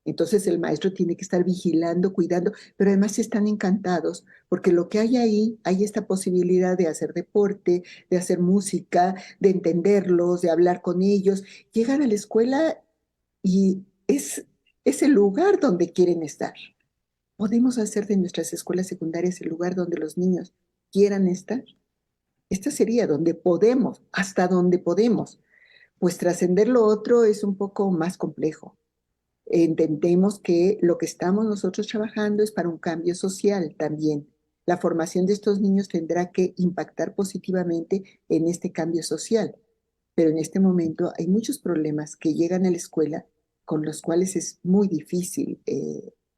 Speaker 10: Entonces el maestro tiene que estar vigilando, cuidando, pero además están encantados porque lo que hay ahí, hay esta posibilidad de hacer deporte, de hacer música, de entenderlos, de hablar con ellos. Llegan a la escuela y es el lugar donde quieren estar. ¿Podemos hacer de nuestras escuelas secundarias el lugar donde los niños quieran estar? Esta sería donde podemos, hasta donde podemos. Pues trascender lo otro es un poco más complejo. Entendemos que lo que estamos nosotros trabajando es para un cambio social también. La formación de estos niños tendrá que impactar positivamente en este cambio social, pero en este momento hay muchos problemas que llegan a la escuela con los cuales es muy difícil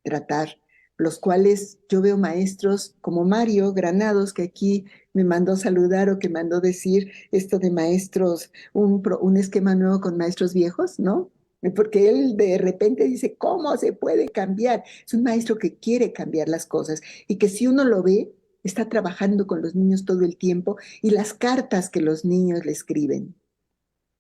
Speaker 10: tratar, los cuales yo veo maestros como Mario Granados, que aquí me mandó saludar o que mandó decir esto de maestros, un esquema nuevo con maestros viejos, ¿no? Porque él de repente dice, ¿cómo se puede cambiar? Es un maestro que quiere cambiar las cosas y que si uno lo ve, está trabajando con los niños todo el tiempo y las cartas que los niños le escriben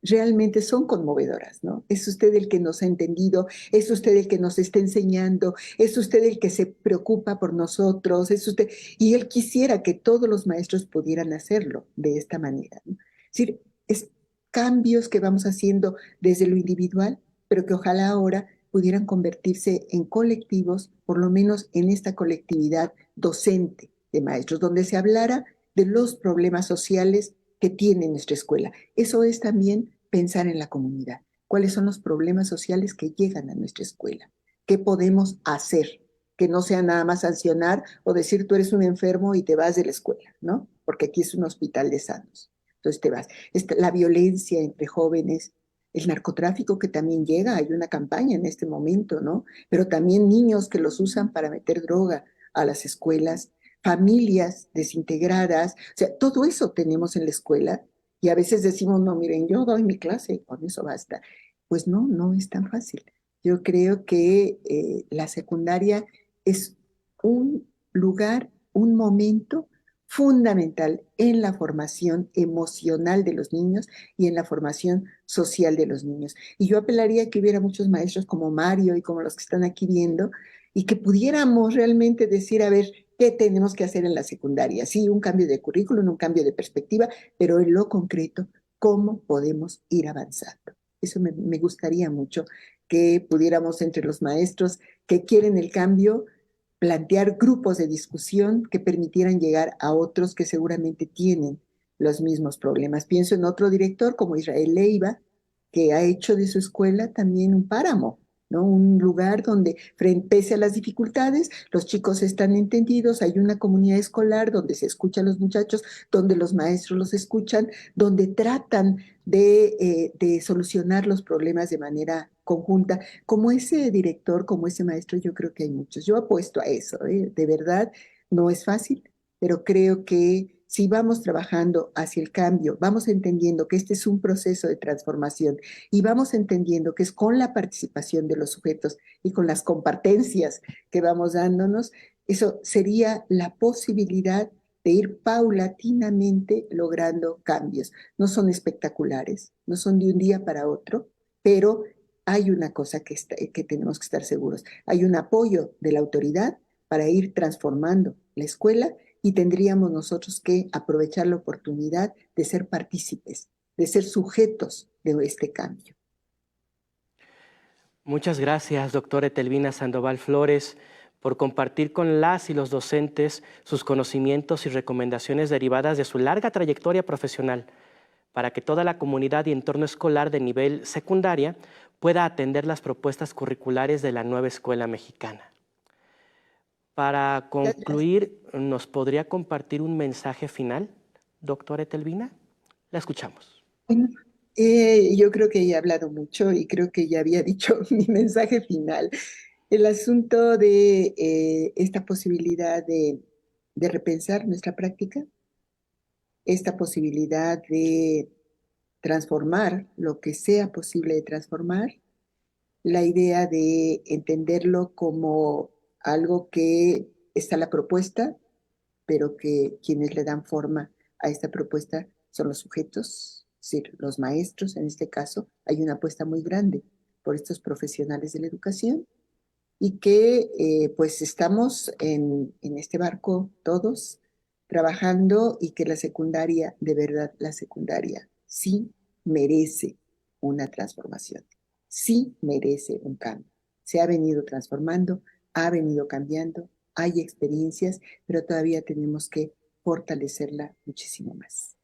Speaker 10: realmente son conmovedoras, ¿no? Es usted el que nos ha entendido, es usted el que nos está enseñando, es usted el que se preocupa por nosotros, es usted, y él quisiera que todos los maestros pudieran hacerlo de esta manera, ¿no? Es decir, es cambios que vamos haciendo desde lo individual, pero que ojalá ahora pudieran convertirse en colectivos, por lo menos en esta colectividad docente de maestros, donde se hablara de los problemas sociales que tiene nuestra escuela. Eso es también pensar en la comunidad. ¿Cuáles son los problemas sociales que llegan a nuestra escuela? ¿Qué podemos hacer? Que no sea nada más sancionar o decir tú eres un enfermo y te vas de la escuela, ¿no? Porque aquí es un hospital de sanos. Entonces te vas. La violencia entre jóvenes, el narcotráfico que también llega, hay una campaña en este momento, ¿no? Pero también niños que los usan para meter droga a las escuelas, familias desintegradas, o sea, todo eso tenemos en la escuela y a veces decimos, no, miren, yo doy mi clase y con eso basta. Pues no, no es tan fácil. Yo creo que la secundaria es un lugar, un momento fundamental en la formación emocional de los niños y en la formación social de los niños. Y yo apelaría a que hubiera muchos maestros como Mario y como los que están aquí viendo y que pudiéramos realmente decir, a ver, ¿qué tenemos que hacer en la secundaria? Sí, un cambio de currículum, un cambio de perspectiva, pero en lo concreto, ¿cómo podemos ir avanzando? Eso me gustaría mucho que pudiéramos entre los maestros que quieren el cambio plantear grupos de discusión que permitieran llegar a otros que seguramente tienen los mismos problemas. Pienso en otro director como Israel Leiva, que ha hecho de su escuela también un páramo, ¿no? Un lugar donde, pese a las dificultades, los chicos están entendidos, hay una comunidad escolar donde se escuchan los muchachos, donde los maestros los escuchan, donde tratan de solucionar los problemas de manera conjunta. Como ese director, como ese maestro, yo creo que hay muchos. Yo apuesto a eso, de verdad, no es fácil, pero creo que si vamos trabajando hacia el cambio, vamos entendiendo que este es un proceso de transformación y vamos entendiendo que es con la participación de los sujetos y con las compartencias que vamos dándonos, eso sería la posibilidad de ir paulatinamente logrando cambios. No son espectaculares, no son de un día para otro, pero hay una cosa que tenemos que estar seguros. Hay un apoyo de la autoridad para ir transformando la escuela y tendríamos nosotros que aprovechar la oportunidad de ser partícipes, de ser sujetos de este cambio.
Speaker 1: Muchas gracias, doctora Etelvina Sandoval Flores, por compartir con las y los docentes sus conocimientos y recomendaciones derivadas de su larga trayectoria profesional para que toda la comunidad y entorno escolar de nivel secundaria pueda atender las propuestas curriculares de la nueva escuela mexicana. Para concluir, ¿nos podría compartir un mensaje final, doctora Etelvina? La escuchamos.
Speaker 10: Bueno, yo creo que ya he hablado mucho y creo que ya había dicho mi mensaje final. El asunto de esta posibilidad de repensar nuestra práctica, esta posibilidad de transformar lo que sea posible de transformar, la idea de entenderlo como algo que está la propuesta, pero que quienes le dan forma a esta propuesta son los sujetos, es decir, los maestros. En este caso, hay una apuesta muy grande por estos profesionales de la educación y que pues estamos en este barco todos trabajando y que la secundaria, de verdad, la secundaria sí merece una transformación, sí merece un cambio. Se ha venido transformando, ha venido cambiando, hay experiencias, pero todavía tenemos que fortalecerla muchísimo más.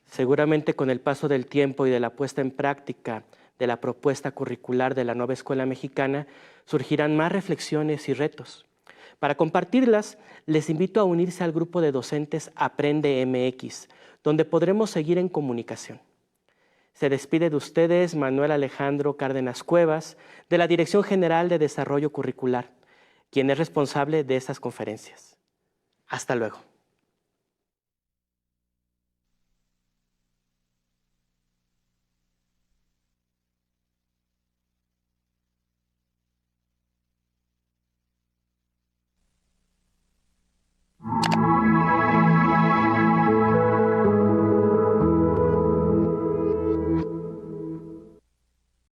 Speaker 1: Seguramente con el paso del tiempo y de la puesta en práctica de la propuesta curricular de la nueva escuela mexicana, surgirán más reflexiones y retos. Para compartirlas, les invito a unirse al grupo de docentes Aprende MX, donde podremos seguir en comunicación. Se despide de ustedes Manuel Alejandro Cárdenas Cuevas, de la Dirección General de Desarrollo Curricular, quien es responsable de estas conferencias. Hasta luego.